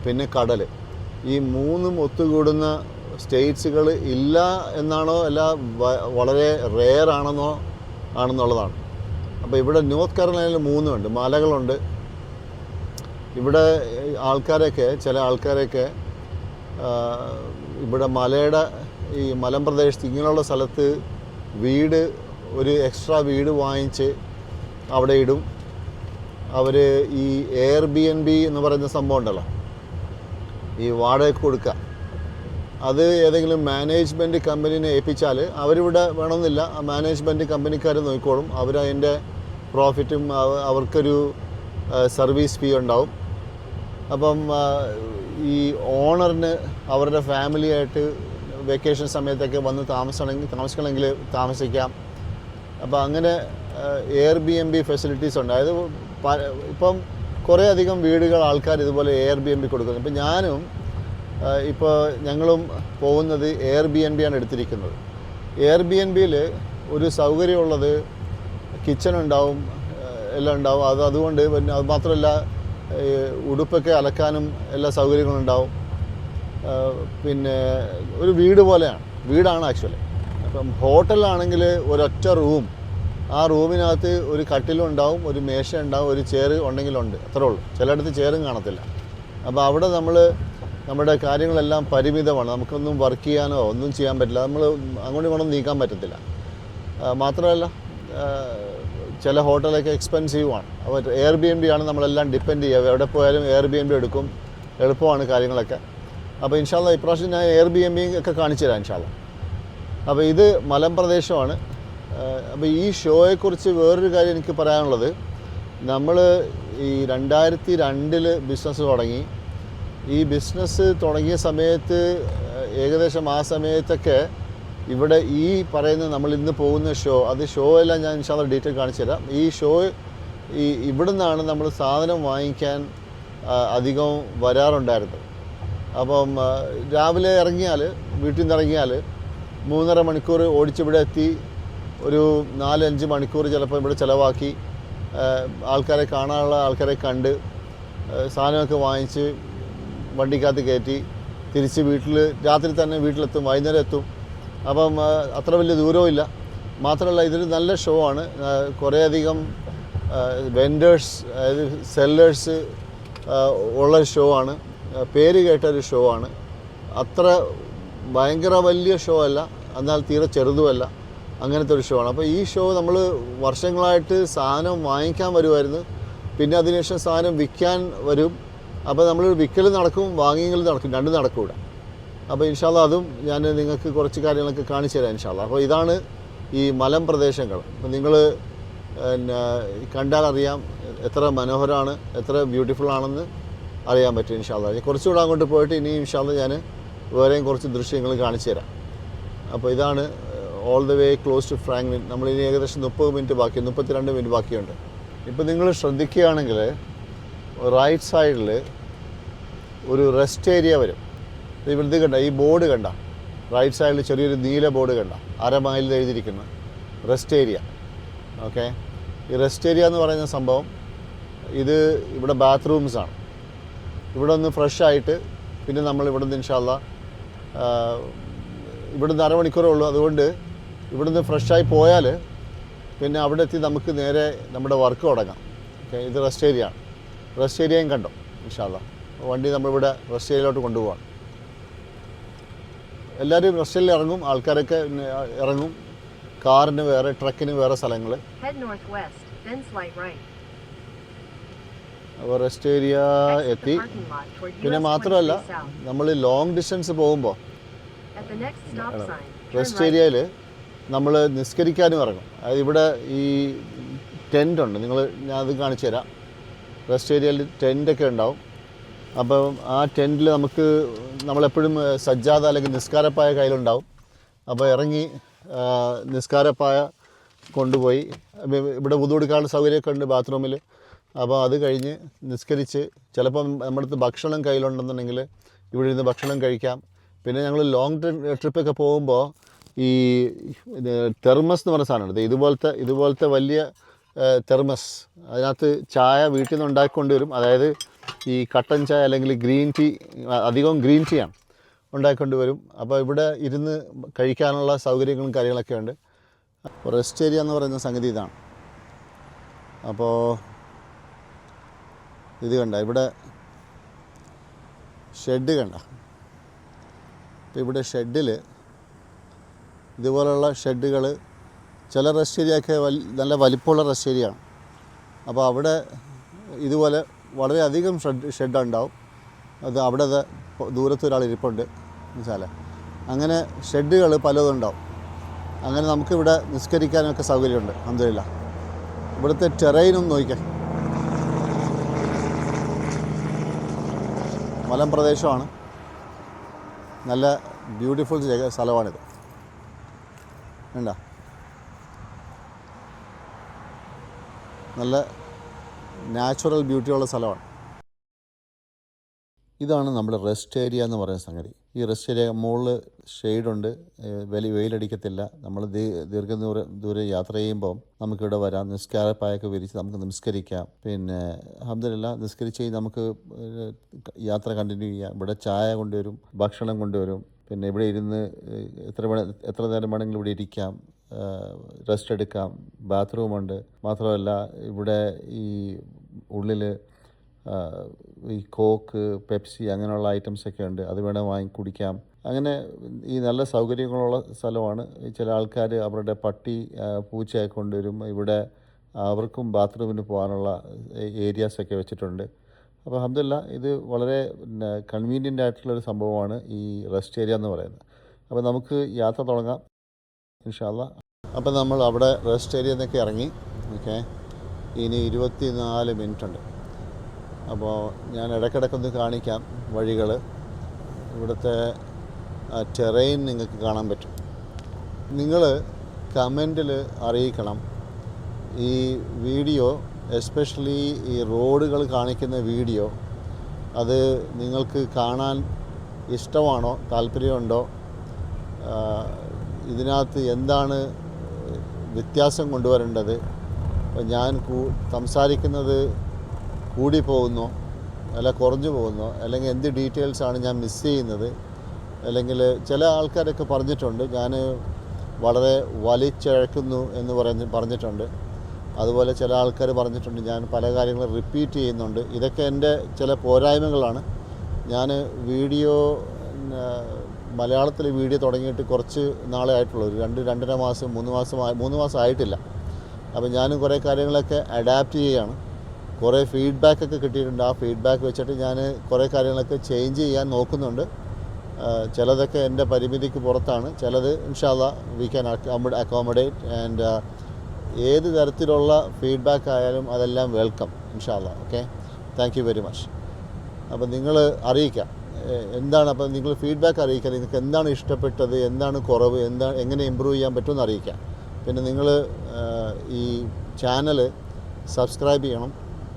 പിന്നെ കടൽ. ഈ 3ഉം ഒത്തുകൂടുന്ന സ്റ്റേറ്റ്സുകൾ ഇല്ല എന്നാണോ അല്ല വളരെ റെയർ ആണെന്നുള്ളതാണ്. അപ്പോൾ ഇവിടെ നോർത്ത് കാരോലൈനയിൽ 3 ഉണ്ട്. മലകളുണ്ട്. ഇവിടെ ചില ആൾക്കാരൊക്കെ ഇവിടെ മലയുടെ ഈ മലമ്പ്രദേശത്ത് ഇങ്ങനെയുള്ള സ്ഥലത്ത് ഒരു എക്സ്ട്രാ വീട് വാങ്ങിച്ച് അവിടെ ഇടും. അവർ ഈ Airbnb എന്ന് പറയുന്ന സംഭവം ഉണ്ടല്ലോ, ഈ വാടകയ്ക്ക് കൊടുക്കുക. അത് ഏതെങ്കിലും മാനേജ്മെൻറ്റ് കമ്പനീനെ ഏൽപ്പിച്ചാൽ അവരിവിടെ വേണമെന്നില്ല, ആ മാനേജ്മെൻറ്റ് കമ്പനിക്കാർ നോക്കിക്കോളും. അവരതിൻ്റെ പ്രോഫിറ്റും അവർക്കൊരു സർവീസ് ഫീ ഉണ്ടാവും. അപ്പം ഈ ഓണറിന് അവരുടെ ഫാമിലിയായിട്ട് വെക്കേഷൻ സമയത്തൊക്കെ വന്ന് താമസിക്കണമെങ്കിൽ താമസിക്കാം. അപ്പോൾ അങ്ങനെ Airbnb ഫെസിലിറ്റീസ് ഉണ്ട്. അതായത് ഇപ്പം കുറേ അധികം വീടുകൾ ആൾക്കാർ ഇതുപോലെ Airbnb കൊടുക്കുന്നു. ഇപ്പം ഞങ്ങളും പോകുന്നത് Airbnb ആണ് എടുത്തിരിക്കുന്നത്. Airbnbയിൽ ഒരു സൗകര്യമുള്ളത് കിച്ചൺ ഉണ്ടാവും, എല്ലാം ഉണ്ടാവും. അതുകൊണ്ട് പിന്നെ അത് മാത്രമല്ല ഉടുപ്പൊക്കെ അലക്കാനും എല്ലാ സൗകര്യങ്ങളുണ്ടാവും. പിന്നെ ഒരു വീടാണ് ആക്ച്വലി. അപ്പം ഹോട്ടലാണെങ്കിൽ ഒരൊറ്റ റൂം, ആ റൂമിനകത്ത് ഒരു കട്ടിലും ഉണ്ടാവും, ഒരു മേശ ഉണ്ടാവും, ഒരു ചെയർ ഉണ്ടെങ്കിലുണ്ട്, അത്രേ ഉള്ളൂ. ചിലയിടത്ത് ചെയറും കാണത്തില്ല. അപ്പോൾ അവിടെ നമ്മുടെ കാര്യങ്ങളെല്ലാം പരിമിതമാണ്. നമുക്കൊന്നും വർക്ക് ചെയ്യാനോ ഒന്നും ചെയ്യാൻ പറ്റില്ല. നമ്മൾ അങ്ങോട്ടും ഇങ്ങോട്ടും നീക്കാൻ പറ്റത്തില്ല. മാത്രമല്ല ചില ഹോട്ടലൊക്കെ എക്സ്പെൻസീവാണ്. അപ്പോൾ Airbnb ആണ് നമ്മളെല്ലാം ഡിപ്പെൻഡ് ചെയ്യുക. എവിടെ പോയാലും Airbnb എടുക്കും, എളുപ്പമാണ് കാര്യങ്ങളൊക്കെ. അപ്പോൾ ഇൻഷാ അല്ലാ ഇപ്രാവശ്യം ഞാൻ Airbnb ഒക്കെ കാണിച്ചു തരാം ഇൻഷാ അല്ലാ. അപ്പോൾ ഇത് മലമ്പ്രദേശമാണ്. അപ്പോൾ ഈ ഷോയെക്കുറിച്ച് വേറൊരു കാര്യം എനിക്ക് പറയാനുള്ളത്, നമ്മൾ ഈ 2002 ബിസിനസ് തുടങ്ങി. ഈ ബിസിനസ് തുടങ്ങിയ സമയത്ത് ഏകദേശം ആ സമയത്തൊക്കെ ഇവിടെ ഈ പറയുന്ന നമ്മൾ ഇന്ന് പോകുന്ന ഷോ എല്ലാം ഞാൻ ഇൻഷാ അല്ലാ ഡീറ്റെയിൽ കാണിച്ചു തരാം. ഈ ഇവിടെ നിന്നാണ് നമ്മൾ സാധനം വാങ്ങിക്കാൻ അധികം വരാറുണ്ടായിരുന്നത്. അപ്പം രാവിലെ വീട്ടിൽ നിന്ന് ഇറങ്ങിയാൽ 3.5 മണിക്കൂർ ഓടിച്ചിവിടെ എത്തി, ഒരു 4-5 മണിക്കൂർ ചിലപ്പോൾ ഇവിടെ ചിലവാക്കി ആൾക്കാരെ കാണാനുള്ള ആൾക്കാരെ കണ്ട് സാധനമൊക്കെ വാങ്ങിച്ച് വണ്ടിക്കകത്ത് കയറ്റി തിരിച്ച് രാത്രി തന്നെ വീട്ടിലെത്തും, വൈകുന്നേരം എത്തും. അപ്പം അത്ര വലിയ ദൂരവും ഇല്ല. മാത്രമല്ല ഇതൊരു നല്ല ഷോ ആണ്. കുറേയധികം വെൻഡേഴ്സ്, അതായത് സെല്ലേഴ്സ് ഉള്ള ഷോ ആണ്. പേര് കേട്ടൊരു ഷോ ആണ്. അത്ര ഭയങ്കര വലിയ ഷോ അല്ല, എന്നാൽ തീരെ ചെറുതുമല്ല, അങ്ങനത്തെ ഒരു ഷോ ആണ്. അപ്പോൾ ഈ ഷോ നമ്മൾ വർഷങ്ങളായിട്ട് സാധനം വാങ്ങിക്കാൻ വരുമായിരുന്നു, പിന്നെ അതിനുശേഷം സാധനം വിൽക്കാൻ വരും. അപ്പോൾ നമ്മൾ വിൽക്കൽ നടക്കും, വാങ്ങിക്കൽ നടക്കും, രണ്ടും നടക്കൂല. അപ്പോൾ ഇൻഷാ അല്ലാ അതും ഞാൻ നിങ്ങൾക്ക് കുറച്ച് കാര്യങ്ങളൊക്കെ കാണിച്ചു തരാം ഇൻഷാ അല്ലാ. അപ്പോൾ ഇതാണ് ഈ മലമ്പ്രദേശങ്ങൾ. അപ്പോൾ നിങ്ങൾ കണ്ടാൽ അറിയാം എത്ര മനോഹരമാണ്, എത്ര ബ്യൂട്ടിഫുൾ ആണെന്ന് അറിയാൻ പറ്റും ഇൻഷാ അല്ലാ. കുറച്ചുകൂടെ അങ്ങോട്ട് പോയിട്ട് ഇനി ഇൻഷാ അല്ലാ ഞാൻ വേറെയും കുറച്ച് ദൃശ്യങ്ങൾ കാണിച്ചു തരാം. അപ്പോൾ ഇതാണ് all the way close to Franklin. നമ്മളിനി ഏകദേശം 32 മിനിറ്റ് ബാക്കിയുണ്ട്. ഇപ്പോൾ നിങ്ങൾ ശ്രദ്ധിക്കുകയാണെങ്കിൽ റൈറ്റ് സൈഡിൽ ഒരു റെസ്റ്റ് ഏരിയ വരും. ഇവിടുത്തെ കണ്ട ഈ ബോർഡ് കണ്ട, റൈറ്റ് സൈഡിൽ ചെറിയൊരു നീല ബോർഡ് കണ്ട, 1/2 മൈലിൽ എഴുതിയിരിക്കുന്ന റെസ്റ്റ് ഏരിയ. ഓക്കെ, ഈ റെസ്റ്റ് ഏരിയ എന്ന് പറയുന്ന സംഭവം ഇത് ഇവിടെ ബാത്റൂംസാണ്. ഇവിടെ ഒന്ന് ഫ്രഷ് ആയിട്ട് പിന്നെ നമ്മൾ ഇവിടുന്ന് ഇൻഷാ അല്ലാ ഇവിടുന്ന് 1/2 മണിക്കൂറേ ഉള്ളൂ. അതുകൊണ്ട് ഇവിടുന്ന് ഫ്രഷായി പോയാൽ പിന്നെ അവിടെ എത്തി നമുക്ക് നേരെ നമ്മുടെ വർക്ക് തുടങ്ങാം. ഓക്കെ, ഇത് റെസ്റ്റ് ഏരിയ ആണ്. റെസ്റ്റ് ഏരിയയും കണ്ടോ ഇൻഷാ അല്ലാഹ്. വണ്ടി നമ്മളിവിടെ റെസ്റ്റ് ഏരിയയിലോട്ട് കൊണ്ടുപോകാണ്. എല്ലാവരും റെസ്റ്റ് ഏരിയയിൽ ഇറങ്ങും, ആൾക്കാരൊക്കെ ഇറങ്ങും. കാറിന് വേറെ, ട്രക്കിന് വേറെ സ്ഥലങ്ങൾ. അപ്പോൾ റെസ്റ്റ് ഏരിയ എത്തി. പിന്നെ മാത്രമല്ല, നമ്മൾ ലോങ് ഡിസ്റ്റൻസ് പോകുമ്പോൾ റെസ്റ്റ് ഏരിയയിൽ നമ്മൾ നിസ്കരിക്കാനും ഇറങ്ങും. അതായത് ഇവിടെ ഈ ടെൻ്റ് ഉണ്ട്, ഞാൻ അത് കാണിച്ചു തരാം. റെസ്റ്റ് ഏരിയയിൽ ടെൻ്റൊക്കെ ഉണ്ടാവും. അപ്പം ആ ടെൻറ്റിൽ നമ്മളെപ്പോഴും സജ്ജാദ അല്ലെങ്കിൽ നിസ്കാരപ്പായ കയ്യിലുണ്ടാവും. അപ്പോൾ ഇറങ്ങി നിസ്കാരപ്പായ കൊണ്ടുപോയി ഇവിടെ വുദു എടുക്കാനുള്ള സൗകര്യമൊക്കെ ഉണ്ട് ബാത്റൂമിൽ. അപ്പോൾ അത് കഴിഞ്ഞ് നിസ്കരിച്ച്, ചിലപ്പം നമ്മുടെ അടുത്ത് ഭക്ഷണം കയ്യിലുണ്ടെന്നുണ്ടെങ്കിൽ ഇവിടെ ഇരുന്ന് ഭക്ഷണം കഴിക്കാം. പിന്നെ ഞങ്ങൾ ലോങ് ട്രിപ്പൊക്കെ പോകുമ്പോൾ ഈ തെർമസ് എന്ന് പറഞ്ഞ സാധനമുണ്ട്. ഇതുപോലത്തെ വലിയ തെർമസ്, അതിനകത്ത് ചായ വീട്ടിൽ നിന്ന് ഉണ്ടാക്കിക്കൊണ്ട് വരും. അതായത് ഈ കട്ടൻ ചായ അല്ലെങ്കിൽ ഗ്രീൻ ടീ, അധികവും ഗ്രീൻ ടീ ആണ് ഉണ്ടാക്കിക്കൊണ്ട് വരും. അപ്പോൾ ഇവിടെ ഇരുന്ന് കഴിക്കാനുള്ള സൗകര്യങ്ങളും കാര്യങ്ങളൊക്കെ ഉണ്ട്. റെസ്റ്റ് ഏരിയ എന്ന് പറയുന്ന സംഗതി ഇതാണ്. അപ്പോൾ ഇത് കണ്ട, ഇവിടെ ഷെഡ് കണ്ട. അപ്പോൾ ഇവിടെ ഷെഡിൽ ഇതുപോലുള്ള ഷെഡുകൾ, ചില റെസ്റ്റ് ഏരിയയൊക്കെ നല്ല വലിപ്പമുള്ള റെസ്റ്റ് ഏരിയ ആണ്. അപ്പോൾ അവിടെ ഇതുപോലെ വളരെയധികം ഷെഡുണ്ടാവും. അത് അവിടെ ദൂരത്തൊരാൾ ഇരിപ്പുണ്ട് എന്നുവെച്ചാൽ, അങ്ങനെ ഷെഡുകൾ പലതും ഉണ്ടാവും. അങ്ങനെ നമുക്കിവിടെ നിസ്കരിക്കാനൊക്കെ സൗകര്യമുണ്ട് അൽഹംദുലില്ലാ. ഇവിടുത്തെ ടെറൈനും നോക്കിക്കാം, മലമ്പ്രദേശമാണ്. നല്ല ബ്യൂട്ടിഫുൾ സ്ഥലമാണിത്. വേണ്ട, നല്ല നാച്ചുറൽ ബ്യൂട്ടിയുള്ള സ്ഥലമാണ്. ഇതാണ് നമ്മുടെ റെസ്റ്റ് ഏരിയ എന്ന് പറയുന്ന സംഗതി. ഈ റെസ്റ്റ് ഏരിയ മുകളിൽ ഷെയ്ഡുണ്ട്, വെയിലടിക്കത്തില്ല. നമ്മൾ ദൂരെ യാത്ര ചെയ്യുമ്പം നമുക്കിവിടെ വരാം, നിസ്കാരപ്പായൊക്കെ വിരിച്ച് നമുക്ക് നിസ്കരിക്കാം. പിന്നെ അൽഹംദുലില്ലാ നിസ്കരിച്ച് നമുക്ക് യാത്ര കണ്ടിന്യൂ ചെയ്യാം. ഇവിടെ ചായ കൊണ്ടുവരും, ഭക്ഷണം കൊണ്ടുവരും. പിന്നെ ഇവിടെ ഇരുന്ന് എത്ര നേരം വേണമെങ്കിലും ഇവിടെ ഇരിക്കാം, റെസ്റ്റ് എടുക്കാം. ബാത്റൂമുണ്ട്. മാത്രമല്ല ഇവിടെ ഈ ഉള്ളിൽ ഈ കോക്ക്, പെപ്സി അങ്ങനെയുള്ള ഐറ്റംസൊക്കെ ഉണ്ട്. അത് വേണേൽ വാങ്ങി കുടിക്കാം. അങ്ങനെ ഈ നല്ല സൗകര്യങ്ങളുള്ള സ്ഥലമാണ്. ചില ആൾക്കാർ അവരുടെ പട്ടി, പൂച്ചയൊക്കെ കൊണ്ടുവരും. ഇവിടെ അവർക്കും ബാത്റൂമിന് പോകാനുള്ള ഏരിയാസൊക്കെ വെച്ചിട്ടുണ്ട്. അപ്പോൾ അൽഹംദുലില്ലാ ഇത് വളരെ കൺവീനിയൻ്റ് ആയിട്ടുള്ളൊരു സംഭവമാണ് ഈ റെസ്റ്റ് ഏരിയ എന്ന് പറയുന്നത്. അപ്പോൾ നമുക്ക് യാത്ര തുടങ്ങാം ഇൻഷാ അല്ലാഹ്. അപ്പോൾ നമ്മൾ അവിടെ റെസ്റ്റ് ഏരിയ എന്നൊക്കെ ഇറങ്ങി. ഓക്കെ, ഇനി 24 മിനിറ്റ് ഉണ്ട്. അപ്പോൾ ഞാൻ ഇടയ്ക്കിടയ്ക്കൊന്ന് കാണിക്കാം വഴികൾ. ഇവിടുത്തെ ടെറൈൻ നിങ്ങൾക്ക് കാണാൻ പറ്റും. നിങ്ങൾ കമൻറ്റിൽ അറിയിക്കണം ഈ വീഡിയോ, എസ്പെഷ്യലി ഈ റോഡുകൾ കാണിക്കുന്ന വീഡിയോ, അത് നിങ്ങൾക്ക് കാണാൻ ഇഷ്ടമാണോ, താല്പര്യമുണ്ടോ, ഇതിനകത്ത് എന്താണ് വ്യത്യാസം കൊണ്ടുവരേണ്ടത്, ഞാൻ സംസാരിക്കുന്നത് കൂടി പോകുന്നോ അല്ല കുറഞ്ഞു പോകുന്നോ, അല്ലെങ്കിൽ എന്ത് ഡീറ്റെയിൽസാണ് ഞാൻ മിസ് ചെയ്യുന്നത്. അല്ലെങ്കിൽ ചില ആൾക്കാരൊക്കെ പറഞ്ഞിട്ടുണ്ട് ഞാൻ വളരെ വലിച്ചിഴക്കുന്നു എന്ന് പറഞ്ഞിട്ടുണ്ട്. അതുപോലെ ചില ആൾക്കാർ പറഞ്ഞിട്ടുണ്ട് ഞാൻ പല കാര്യങ്ങളും റിപ്പീറ്റ് ചെയ്യുന്നുണ്ട്. ഇതൊക്കെ എൻ്റെ ചില പോരായ്മകളാണ്. ഞാൻ മലയാളത്തിൽ വീഡിയോ തുടങ്ങിയിട്ട് കുറച്ച് നാളെ ആയിട്ടുള്ളൂ, 2-2.5 മാസം 3 മാസം ആയിട്ടില്ല. അപ്പോൾ ഞാനും കുറേ കാര്യങ്ങളൊക്കെ അഡാപ്റ്റ് ചെയ്യുകയാണ്. കുറേ ഫീഡ്ബാക്കൊക്കെ കിട്ടിയിട്ടുണ്ട്. ആ ഫീഡ്ബാക്ക് വെച്ചിട്ട് ഞാൻ കുറേ കാര്യങ്ങളൊക്കെ ചേഞ്ച് ചെയ്യാൻ നോക്കുന്നുണ്ട്. ചിലതൊക്കെ എൻ്റെ പരിമിതിക്ക് പുറത്താണ്, ചിലത് ഇൻഷാ അല്ലാഹ് വി ക്യാൻ അക്കോമഡേറ്റ്. ആൻഡ് ഏത് തരത്തിലുള്ള ഫീഡ്ബാക്ക് ആയാലും അതെല്ലാം വെൽക്കം ഇൻഷാ അല്ലാഹ്. Okay, thank you very much. അപ്പോൾ നിങ്ങൾ അറിയിക്കാം എന്താണ്, അപ്പോൾ നിങ്ങൾ ഫീഡ്ബാക്ക് അറിയിക്കുക. നിങ്ങൾക്ക് എന്താണ് ഇഷ്ടപ്പെട്ടത്, എന്താണ് കുറവ്, എങ്ങനെ ഇമ്പ്രൂവ് ചെയ്യാൻ പറ്റുമെന്ന് അറിയിക്കാം. പിന്നെ നിങ്ങൾ ഈ ചാനൽ സബ്സ്ക്രൈബ് ചെയ്യണം.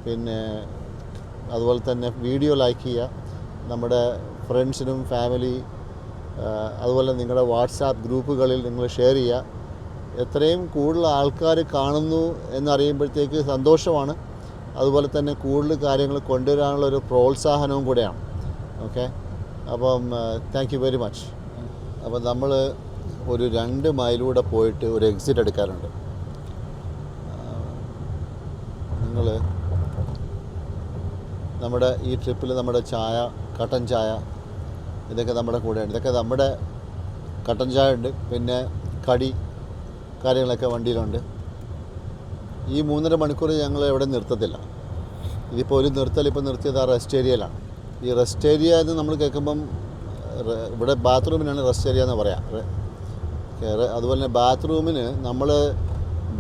പിന്നെ അതുപോലെ തന്നെ വീഡിയോ ലൈക്ക് ചെയ്യുക. നമ്മുടെ ഫ്രണ്ട്സിനും ഫാമിലി, അതുപോലെ നിങ്ങളുടെ വാട്സാപ്പ് ഗ്രൂപ്പുകളിൽ നിങ്ങൾ ഷെയർ ചെയ്യുക. എത്രയും കൂടുതൽ ആൾക്കാർ കാണുന്നു എന്നറിയുമ്പോഴത്തേക്ക് സന്തോഷമാണ്. അതുപോലെ തന്നെ കൂടുതൽ കാര്യങ്ങൾ കൊണ്ടുവരാനുള്ളൊരു പ്രോത്സാഹനവും കൂടെയാണ്. ഓക്കെ, അപ്പം താങ്ക് യു വെരി മച്ച്. അപ്പം നമ്മൾ ഒരു 2 മൈലൂടെ പോയിട്ട് ഒരു എക്സിറ്റ് എടുക്കാറുണ്ട്. നിങ്ങൾ നമ്മുടെ ഈ ട്രിപ്പിൽ നമ്മുടെ ചായ, കട്ടൻ ചായ ഇതൊക്കെ നമ്മുടെ കൂടെയുണ്ട്. ഇതൊക്കെ നമ്മുടെ കട്ടൻ ചായ ഉണ്ട്, പിന്നെ കടി കാര്യങ്ങളൊക്കെ വണ്ടിയിലുണ്ട്. ഈ 3.5 മണിക്കൂർ ഞങ്ങൾ എവിടെ നിർത്തത്തില്ല. ഇതിപ്പോൾ ഒരു നിർത്തൽ ഇപ്പോൾ നിർത്തിയത് ആ റെസ്റ്റ് ഏരിയയിലാണ്. ഈ റെസ്റ്റ് ഏരിയ എന്ന് നമ്മൾ കേൾക്കുമ്പം ഇവിടെ ബാത്റൂമിനാണ് റെസ്റ്റ് ഏരിയ എന്ന് പറയാം. അതുപോലെ തന്നെ ബാത്റൂമിന് നമ്മൾ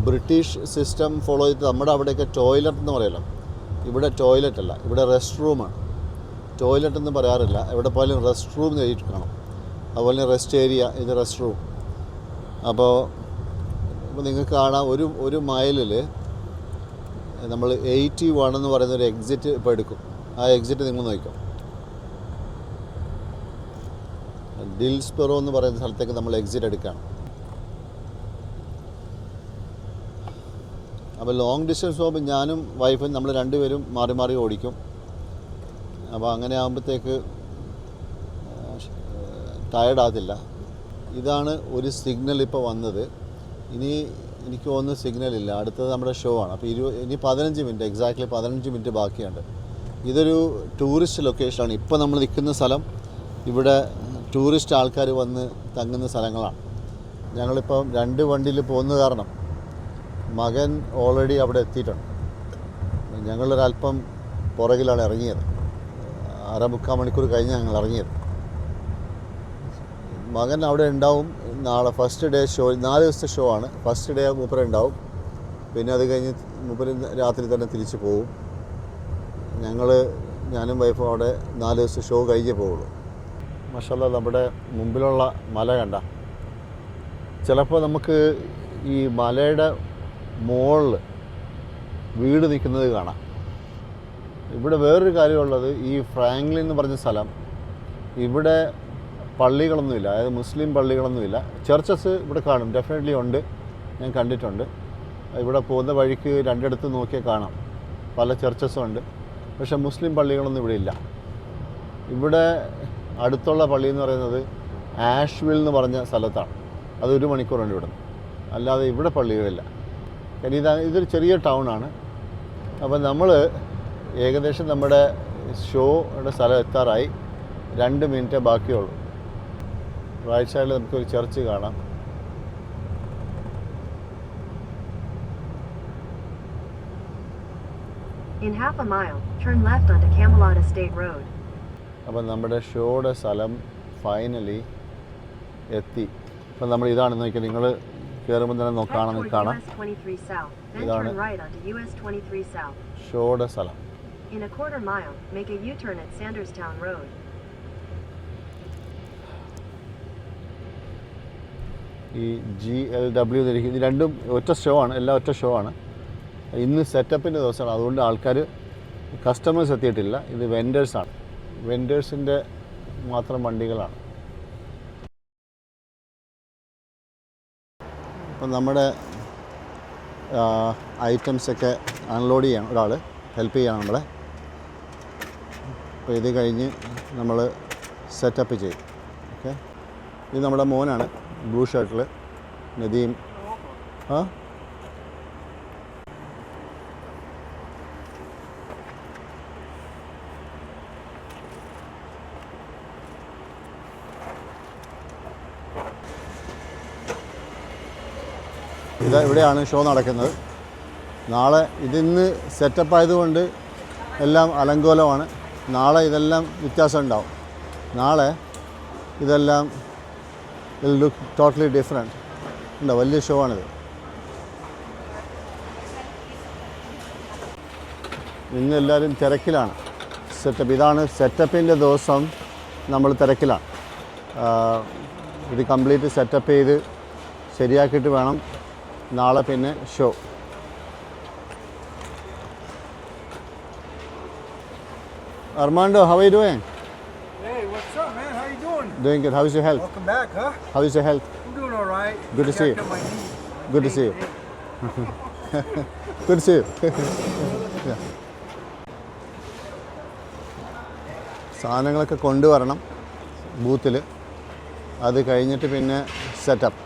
ബ്രിട്ടീഷ് സിസ്റ്റം ഫോളോ ചെയ്തിട്ട് നമ്മുടെ അവിടെയൊക്കെ ടോയ്ലറ്റ് എന്ന് പറയുമല്ലോ, ഇവിടെ ടോയ്ലറ്റ് അല്ല, ഇവിടെ റെസ്റ്റ് റൂമാണ്. ടോയ്ലറ്റ് എന്ന് പറയാറില്ല, എവിടെ പോയാലും റെസ്റ്റ് റൂം എന്ന് എഴുതിയിട്ട് കാണും. അതുപോലെ തന്നെ റെസ്റ്റ് ഏരിയ, ഇത് റെസ്റ്റ് റൂം. അപ്പോൾ നിങ്ങൾക്ക് കാണാം ഒരു മൈലിൽ നമ്മൾ 81 എന്ന് പറയുന്ന ഒരു എക്സിറ്റ് ഇപ്പോൾ എടുക്കും. ആ എക്സിറ്റ് നിങ്ങൾ നോക്കാം. ഡിൽസ്ബറോ എന്ന് പറയുന്ന സ്ഥലത്തേക്ക് നമ്മൾ എക്സിറ്റ് എടുക്കുകയാണ്. അപ്പോൾ ലോങ് ഡിസ്റ്റൻസ് പോകുമ്പോൾ ഞാനും വൈഫും നമ്മൾ രണ്ടുപേരും മാറി മാറി ഓടിക്കും. അപ്പോൾ അങ്ങനെ ആകുമ്പോഴത്തേക്ക് ടയർഡാകത്തില്ല. ഇതാണ് ഒരു സിഗ്നൽ ഇപ്പോൾ വന്നത്. ഇനി എനിക്ക് തോന്നുന്നു സിഗ്നലില്ല. അടുത്തത് നമ്മുടെ ഷോ ആണ്. അപ്പോൾ ഇനി 15 മിനിറ്റ്, എക്സാക്ട്ലി 15 മിനിറ്റ് ബാക്കിയുണ്ട്. ഇതൊരു ടൂറിസ്റ്റ് ലൊക്കേഷനാണ്. ഇപ്പോൾ നമ്മൾ നിൽക്കുന്ന സ്ഥലം ഇവിടെ ടൂറിസ്റ്റ് ആൾക്കാർ വന്ന് തങ്ങുന്ന സ്ഥലങ്ങളാണ്. ഞങ്ങളിപ്പം 2 വണ്ടിയിൽ പോകുന്ന കാരണം മകൻ ഓൾറെഡി അവിടെ എത്തിയിട്ടുണ്ട്. ഞങ്ങളൊരല്പം പുറകിലാണ് ഇറങ്ങിയത്. 1/4 മണിക്കൂർ കഴിഞ്ഞ് ഞങ്ങൾ ഇറങ്ങിയത്. മകൻ അവിടെ ഉണ്ടാവും. നാളെ ഫസ്റ്റ് ഡേ ഷോ, 4 ദിവസത്തെ ഷോ ആണ്. ഫസ്റ്റ് ഡേ മൂപ്പര് ഉണ്ടാവും, പിന്നെ അത് കഴിഞ്ഞ് മൂപ്പര് രാത്രി തന്നെ തിരിച്ച് പോവും. ഞാനും വൈഫും അവിടെ 4 ദിവസത്തെ ഷോ കഴിഞ്ഞേ പോവുള്ളൂ. മാഷാഅല്ലാഹ്, നമ്മുടെ മുമ്പിലുള്ള മല കണ്ട, ചിലപ്പോൾ നമുക്ക് ഈ മലയുടെ മുകളിൽ വീട് നിൽക്കുന്നത് കാണാം. ഇവിടെ വേറൊരു കാര്യമുള്ളത്, ഈ ഫ്രാങ്ക്ലിൻ എന്ന് പറഞ്ഞ സ്ഥലം, ഇവിടെ പള്ളികളൊന്നുമില്ല, അതായത് മുസ്ലിം പള്ളികളൊന്നുമില്ല. ചർച്ചസ് ഇവിടെ കാണും, ഡെഫിനറ്റ്ലി ഉണ്ട്, ഞാൻ കണ്ടിട്ടുണ്ട്. ഇവിടെ പോകുന്ന വഴിക്ക് 2 ഇടത്ത് നോക്കിയാൽ കാണാം, പല ചർച്ചസും ഉണ്ട്. പക്ഷേ മുസ്ലിം പള്ളികളൊന്നും ഇവിടെ ഇല്ല. ഇവിടെ അടുത്തുള്ള പള്ളി എന്ന് പറയുന്നത് ആഷ്വിൽ എന്ന് പറഞ്ഞ സ്ഥലത്താണ്. അത് 1 മണിക്കൂറുണ്ട് ഇവിടെ. അല്ലാതെ ഇവിടെ പള്ളികളില്ല. കാര്യം ഇതൊരു ചെറിയ ടൗണാണ്. അപ്പോൾ നമ്മൾ ഏകദേശം നമ്മുടെ ഷോയുടെ സ്ഥലം എത്താറായി. 2 മിനിറ്റേ ബാക്കിയുള്ളൂ. റൈറ്റ് സൈഡിൽ നമുക്കൊരു ചർച്ച് കാണാം. In half a mile, turn left onto Camelot Estate Road. അപ്പോൾ നമ്മുടെ ഷോയുടെ സ്ഥലം ഫൈനലി എത്തി. അപ്പം നമ്മൾ ഇതാണ് നോക്കിയാൽ, നിങ്ങൾ കയറുമ്പോൾ തന്നെ കാണാം. ഇതാണ് ഷോയുടെ സ്ഥലം. In a quarter mile, make a U-turn at Sanderstown Road. ഈ GLW ഇത് രണ്ടും ഒറ്റ ഷോ ആണ്, എല്ലാം ഒറ്റ ഷോ ആണ്. ഇന്ന് സെറ്റപ്പിൻ്റെ ദിവസമാണ്, അതുകൊണ്ട് ആൾക്കാർ കസ്റ്റമേഴ്സ് എത്തിയിട്ടില്ല. ഇത് വെൻഡേഴ്സാണ്, വെൻഡേഴ്സിൻ്റെ മാത്രം വണ്ടികളാണ്. അപ്പം നമ്മുടെ ഐറ്റംസൊക്കെ അൺലോഡ് ചെയ്യണം, ഒരാൾ ഹെൽപ്പ് ചെയ്യണം നമ്മളെ. അപ്പോൾ ഇത് കഴിഞ്ഞ് നമ്മൾ സെറ്റപ്പ് ചെയ്യും. ഓക്കെ, ഇത് നമ്മുടെ മോനാണ്, ബ്ലൂ ഷർട്ടിൽ, നദീം. ഇവിടെയാണ് ഷോ നടക്കുന്നത്. നാളെ ഇതിന്ന് സെറ്റപ്പ് ആയതുകൊണ്ട് എല്ലാം അലങ്കോലമാണ്. നാളെ ഇതെല്ലാം വ്യത്യാസം ഉണ്ടാവും. നാളെ ഇതെല്ലാം വിൽ ലുക്ക് ടോട്ടലി ഡിഫറെൻറ്റ്. ഉണ്ടോ, വലിയ ഷോ ആണിത്. ഇന്ന് എല്ലാവരും തിരക്കിലാണ്. ഇതാണ് സെറ്റപ്പിൻ്റെ ദിവസം, നമ്മൾ തിരക്കിലാണ്. ഇത് കംപ്ലീറ്റ് സെറ്റപ്പ് ചെയ്ത് ശരിയാക്കിയിട്ട് വേണം നാളെ പിന്നെ show. Armando, how are you doing? Hey, what's up, man? How you doing? Doing good. How is your health? Welcome back, huh? How is your health? I'm doing all right. Good to see you. Jacked up my knee. Good to see you. Good to see you. Yeah. സാധനങ്ങളൊക്കെ കൊണ്ടുവരണം ബൂത്തിൽ. അത് കഴിഞ്ഞിട്ട് പിന്നെ setup.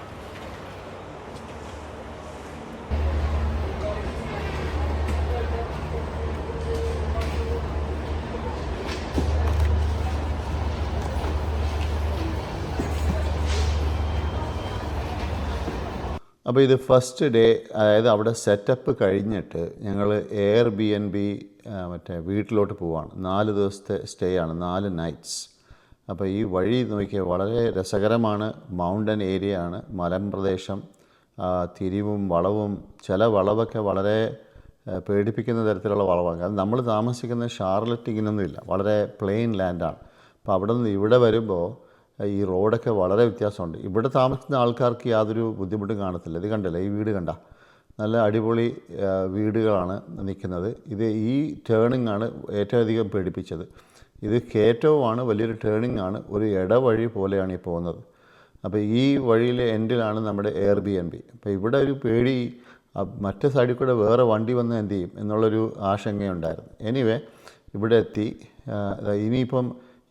അപ്പോൾ ഇത് first day, അതായത് അവിടെ സെറ്റപ്പ് കഴിഞ്ഞിട്ട് ഞങ്ങൾ Airbnb മറ്റേ വീട്ടിലോട്ട് പോവാണ്. 4 ദിവസത്തെ സ്റ്റേ ആണ്, 4 നൈറ്റ്സ്. അപ്പോൾ ഈ വഴി നോക്കിയാൽ വളരെ രസകരമാണ്. മൗണ്ടൻ ഏരിയ ആണ്, മലമ്പ്രദേശം, തിരിവും വളവും. ചില വളവൊക്കെ വളരെ പേടിപ്പിക്കുന്ന തരത്തിലുള്ള വളവാണ്. അത് നമ്മൾ താമസിക്കുന്ന ഷാർലറ്റ് ഇങ്ങനെയൊന്നുമില്ല, വളരെ പ്ലെയിൻ ലാൻഡാണ്. അപ്പോൾ അവിടെ നിന്ന് ഇവിടെ വരുമ്പോൾ ഈ റോഡൊക്കെ വളരെ വ്യത്യാസമുണ്ട്. ഇവിടെ താമസിക്കുന്ന ആൾക്കാർക്ക് യാതൊരു ബുദ്ധിമുട്ടും കാണത്തില്ല. ഇത് കണ്ടില്ലേ, ഈ വീട് കണ്ട, നല്ല അടിപൊളി വീടുകളാണ് നിൽക്കുന്നത്. ഇത് ഈ ടേണിംഗ് ആണ് ഏറ്റവും അധികം പേടിപ്പിച്ചത്. ഇത് കയറ്റവുമാണ്, വലിയൊരു ടേണിംഗ് ആണ്, ഒരു ഇടവഴി പോലെയാണ് ഈ പോകുന്നത്. അപ്പോൾ ഈ വഴിയിലെ എൻഡിലാണ് നമ്മുടെ Airbnb. അപ്പോൾ ഇവിടെ ഒരു പേടി, മറ്റേ സൈഡിൽ കൂടെ വേറെ വണ്ടി വന്ന് എന്ത് ചെയ്യും എന്നുള്ളൊരു ആശങ്കയുണ്ടായിരുന്നു. എനിവേ ഇവിടെ എത്തി. ഇനിയിപ്പം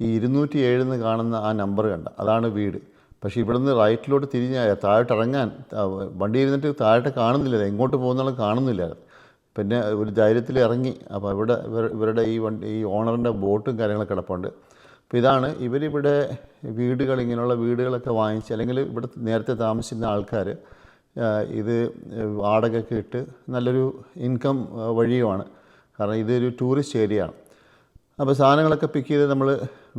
ഈ 207 എന്ന് കാണുന്ന ആ നമ്പർ കണ്ട, അതാണ് വീട്. പക്ഷേ ഇവിടുന്ന് റൈറ്റിലോട്ട് തിരിഞ്ഞാൽ താഴോട്ട് ഇറങ്ങാൻ വണ്ടി ഇരുന്നിട്ട് താഴോട്ട് കാണുന്നില്ല, എങ്ങോട്ട് പോകുന്നുള്ള കാണുന്നില്ലായിരുന്നു. പിന്നെ ഒരു ധൈര്യത്തിൽ ഇറങ്ങി. അപ്പോൾ ഇവിടെ ഇവരുടെ ഈ ഓണറിൻ്റെ ബോട്ടും കാര്യങ്ങളൊക്കെ കിടപ്പുണ്ട്. അപ്പോൾ ഇതാണ് ഇവരിവിടെ വീടുകൾ, ഇങ്ങനെയുള്ള വീടുകളൊക്കെ വാങ്ങിച്ച്, അല്ലെങ്കിൽ ഇവിടെ നേരത്തെ താമസിക്കുന്ന ആൾക്കാർ ഇത് വാടകയ്ക്ക് ഇട്ട് നല്ലൊരു ഇൻകം വഴിയുമാണ്. കാരണം ഇതൊരു ടൂറിസ്റ്റ് ഏരിയ ആണ്. അപ്പോൾ സാധനങ്ങളൊക്കെ പിക്ക് ചെയ്ത് നമ്മൾ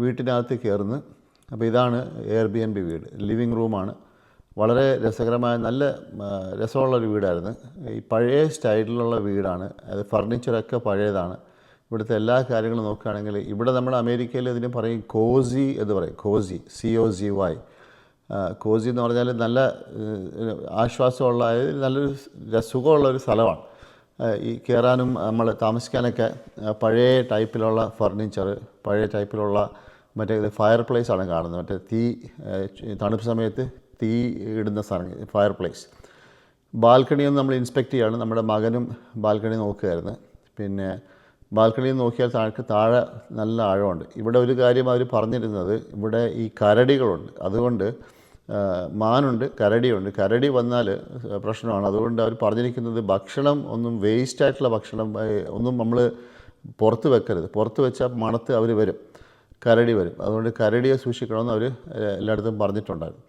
വീട്ടിനകത്ത് കയറുന്നു. അപ്പോൾ ഇതാണ് Airbnb വീട്. ലിവിങ് റൂമാണ്. വളരെ രസകരമായ, നല്ല രസമുള്ളൊരു വീടായിരുന്നു. ഈ പഴയ സ്റ്റൈലിലുള്ള വീടാണ്. അത് ഫർണിച്ചറൊക്കെ പഴയതാണ്. ഇവിടുത്തെ എല്ലാ കാര്യങ്ങളും നോക്കുകയാണെങ്കിൽ, ഇവിടെ നമ്മുടെ അമേരിക്കയിൽ ഇതിന് പറയും കോസി എന്ന് പറയും. കോസി, COZY. കോസി എന്ന് പറഞ്ഞാൽ നല്ല ആശ്വാസമുള്ള, നല്ലൊരു സുഖമുള്ളൊരു സ്ഥലമാണ്. ഈ കയറാനും നമ്മൾ താമസിക്കാനൊക്കെ പഴയ ടൈപ്പിലുള്ള ഫർണിച്ചർ, പഴയ ടൈപ്പിലുള്ള മറ്റേ ഫയർ പ്ലേസ് ആണ് കാണുന്നത്. മറ്റേ തീ, തണുപ്പ് സമയത്ത് തീ ഇടുന്ന സാധനം, ഫയർ പ്ലേസ്. ബാൽക്കണിയൊന്നും നമ്മൾ ഇൻസ്പെക്റ്റ് ചെയ്യാണ്. നമ്മുടെ മകനും ബാൽക്കണി നോക്കുകയായിരുന്നു. പിന്നെ ബാൽക്കണിയിൽ നോക്കിയാൽ താഴെ നല്ല ആഴമുണ്ട്. ഇവിടെ ഒരു കാര്യം അവർ പറഞ്ഞിരുന്നത്, ഇവിടെ ഈ കരടികളുണ്ട്. അതുകൊണ്ട് മാനുണ്ട്, കരടിയുണ്ട്. കരടി വന്നാൽ പ്രശ്നമാണ്. അതുകൊണ്ട് അവർ പറഞ്ഞിരിക്കുന്നത് ഭക്ഷണം ഒന്നും, വേസ്റ്റായിട്ടുള്ള ഭക്ഷണം ഒന്നും നമ്മൾ പുറത്ത് വെക്കരുത്. പുറത്ത് വെച്ചാൽ മണത്ത് അവർ വരും, കരടി വരും. അതുകൊണ്ട് കരടിയെ സൂക്ഷിക്കണമെന്ന് അവർ എല്ലായിടത്തും പറഞ്ഞിട്ടുണ്ടായിരുന്നു.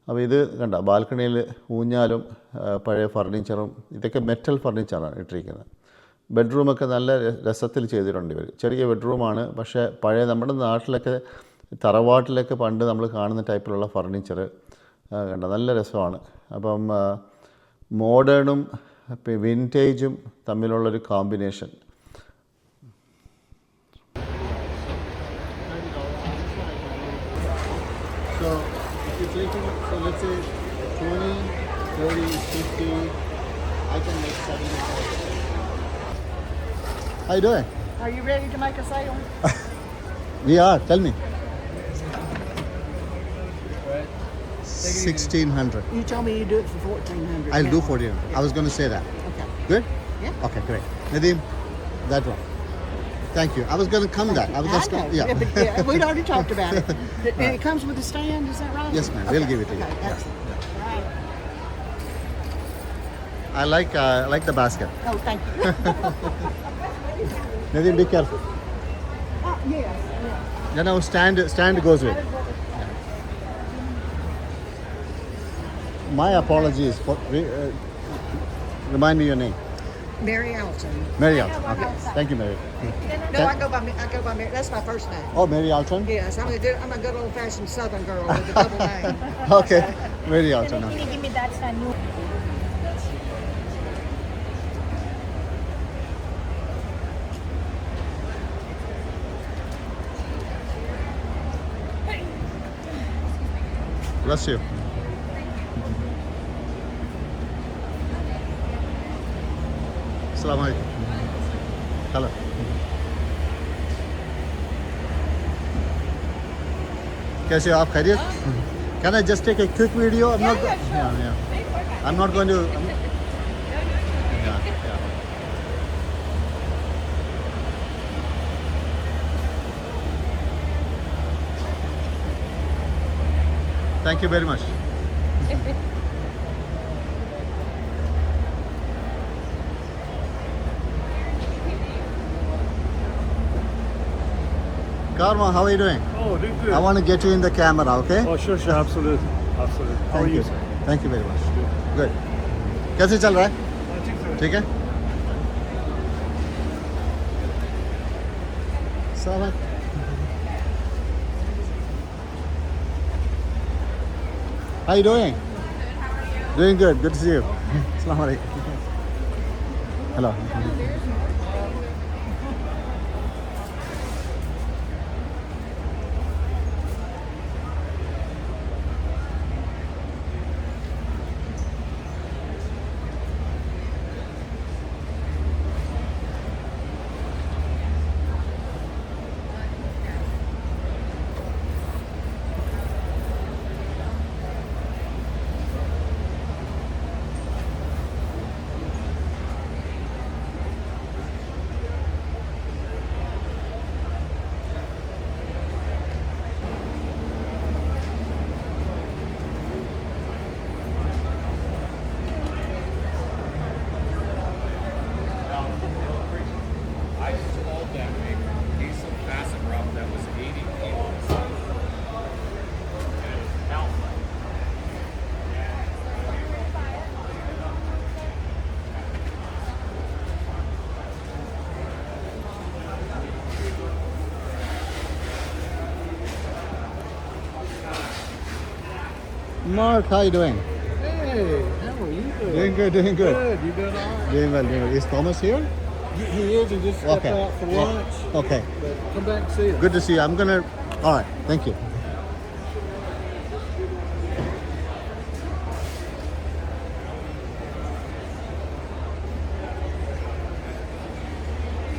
അപ്പോൾ ഇത് കണ്ട, ബാൽക്കണിയിൽ ഊഞ്ഞാലും പഴയ ഫർണിച്ചറും, ഇതൊക്കെ മെറ്റൽ ഫർണിച്ചറാണ് ഇട്ടിരിക്കുന്നത്. ബെഡ്റൂമൊക്കെ നല്ല രസത്തിൽ ചെയ്തിട്ടുണ്ട് ഇവർ. ചെറിയ ബെഡ്റൂമാണ്, പക്ഷേ പഴയ നമ്മുടെ നാട്ടിലൊക്കെ തറവാട്ടിലൊക്കെ പണ്ട് നമ്മൾ കാണുന്ന ടൈപ്പിലുള്ള ഫർണിച്ചർ കണ്ട, നല്ല രസമാണ്. അപ്പം മോഡേണും വിൻറ്റേജും തമ്മിലുള്ളൊരു combination. So if you're taking, so let's say 20, 30, 50, I can make 75. How you doing? Are you ready to make a sale? We are. Tell me. 1600. You told me you'd do it for 1400. I'll do Now, 1400. I was going to say that. Okay. Good? Yeah. Okay, great. Nadeem, that one. Thank you. I was going to come that. I was just I know. yeah. But, we'd already talked about it. And it comes with a stand, is that right? Yes, ma'am. We'll give it to you. Okay, excellent. All right. I like the basket. Oh, thank you. Nadeem, be careful. Yes. You know, stand goes with. My apologies. Remind me your name. Mary Alton. Mary Alton. Okay. Thank you, Mary. No, I go by Mary. That's my first name. Oh, Mary Alton? Yes, I'm a good old-fashioned Southern girl with a double name. Okay. Mary Alton. Can you give me that stand? Bless you. Assalamu alaikum. Hello. कैसे हो आप खैरियत? Can I just take a quick video? I'm not. Yeah. I'm not going to. Yeah. Thank you very much. Karma, how are you doing? Oh, doing good. I want to get you in the camera, okay? Oh, sure, absolutely. Absolutely. How are Thank you, you. sir? Thank you very much. Good. कैसे चल रहा है? ठीक है. Selamat. How you doing? Doing good. Good to see you. Assalamualaikum. Hello. I told that maker piece of facet rough that was 80 kilos. And it was alpha. Mark, how you doing? Hey, how are you doing? Doing good. Doing good. Good. You doing all right? Doing well. Doing well. Is Thomas here? He is. He just stepped Okay. out for lunch. Okay. But come back and see us. Good to see you. I'm gonna. All right. Thank you.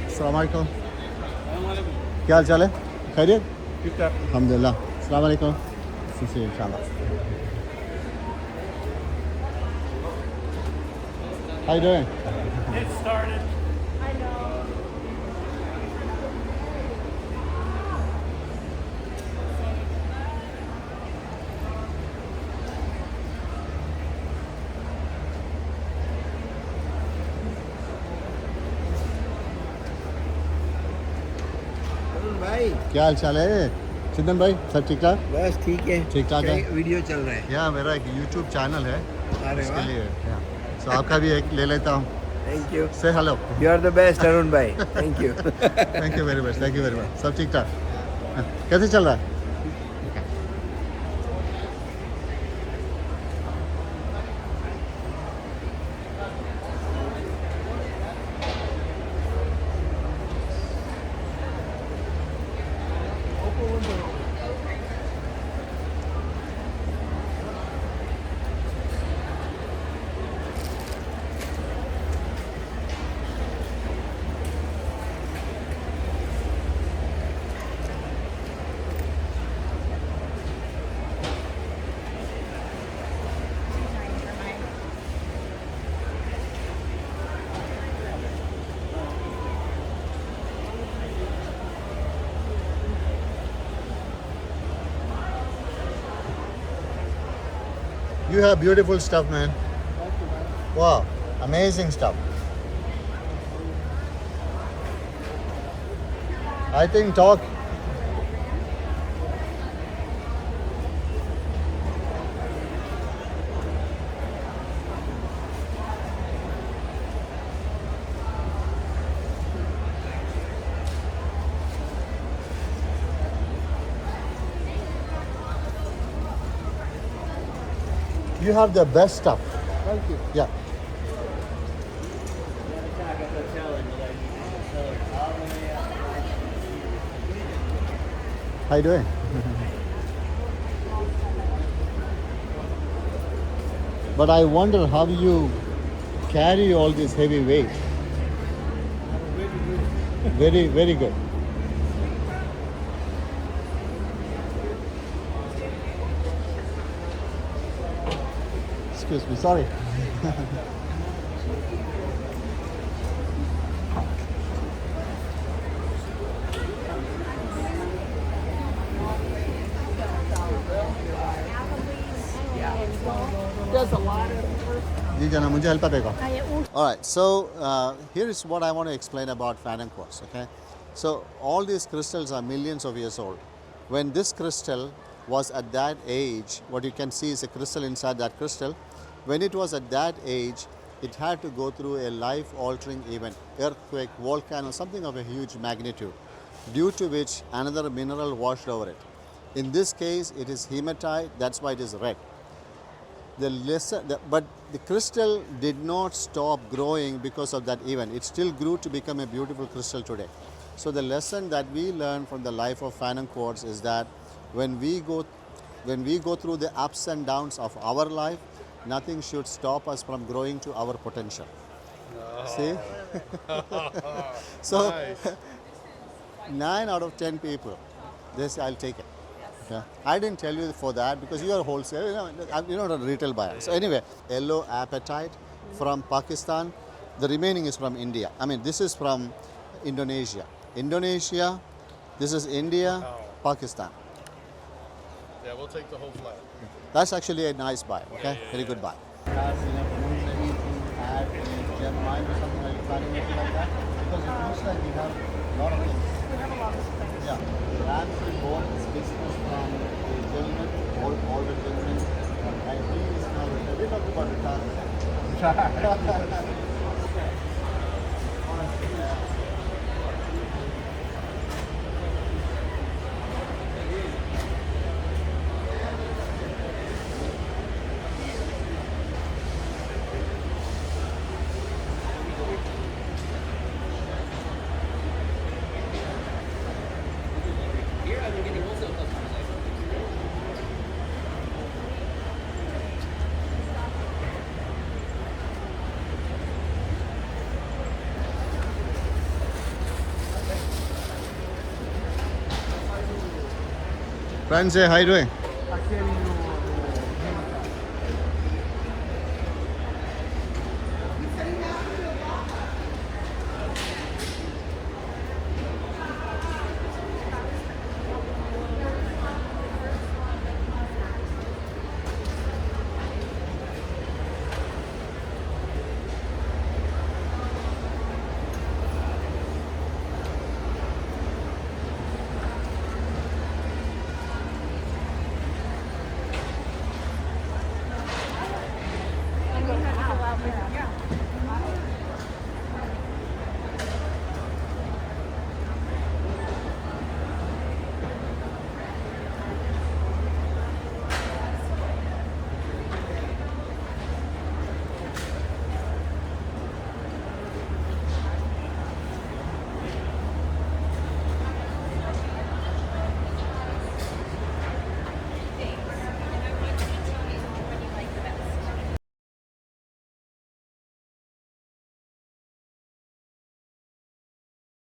अस्सलाम वालेकुम. क्या हाल चाल है? खैरियत? अल्हम्दुलिल्लाह. अस्सलाम वालेकुम. See you inshallah. How you doing? It started. भाई क्या हाल चाल है? चिंतन भाई सब ठीक ठाक? बस ठीक है. ठीक ठाक है. वीडियो चल रहा है. यहाँ मेरा एक YouTube चैनल है. अरे इसके वाह. लिए. So आपका भी एक ले लेता हूँ. Thank you. Say hello. You are the best Arun bhai. Thank you. Thank you very much. Thank you very much. सब ठीक ठाक. कैसे चल रहा है? You have beautiful stuff, man. Wow, amazing stuff. I think talk. You have the best stuff. Thank you. Yeah. How you doing? But I wonder how you carry all this heavy weight. Very, very good. Excuse me, sorry. Does a lot of जी जना मुझे help करेगा. Alright, so here is what I want to explain about Fan and Quartz. Okay, so all these crystals are millions of years old. When this crystal was at that age, what you can see is a crystal inside that crystal. When it was at that age, it had to go through a life-altering event, earthquake, volcano, something of a huge magnitude, due to which another mineral washed over it. In this case, it is hematite, that's why it is red. But the crystal did not stop growing because of that event. It still grew to become a beautiful crystal today. So the lesson that we learn from the life of Phanom quartz is that when we go through the ups and downs of our life, nothing should stop us from growing to our potential. See? So, 9 out of 10 people, they say, I'll take it. Yeah. I didn't tell you for that because you are wholesale, you're not a retail buyer. So anyway, yellow apatite from Pakistan. The remaining is from India. I mean, this is from Indonesia. This is India, Pakistan. Yeah, we'll take the whole flat. That's actually a nice buy, okay? Very good buy. Has enough room maybe to add a gem mine or something? Are you planning anything like that? Because it looks like we have a lot of things. We have a lot of things. Yeah. Ramsey bought this business from a gentleman, older gentleman, and he is now retired. We're talking about retirement. Friends, how you doing? Actually,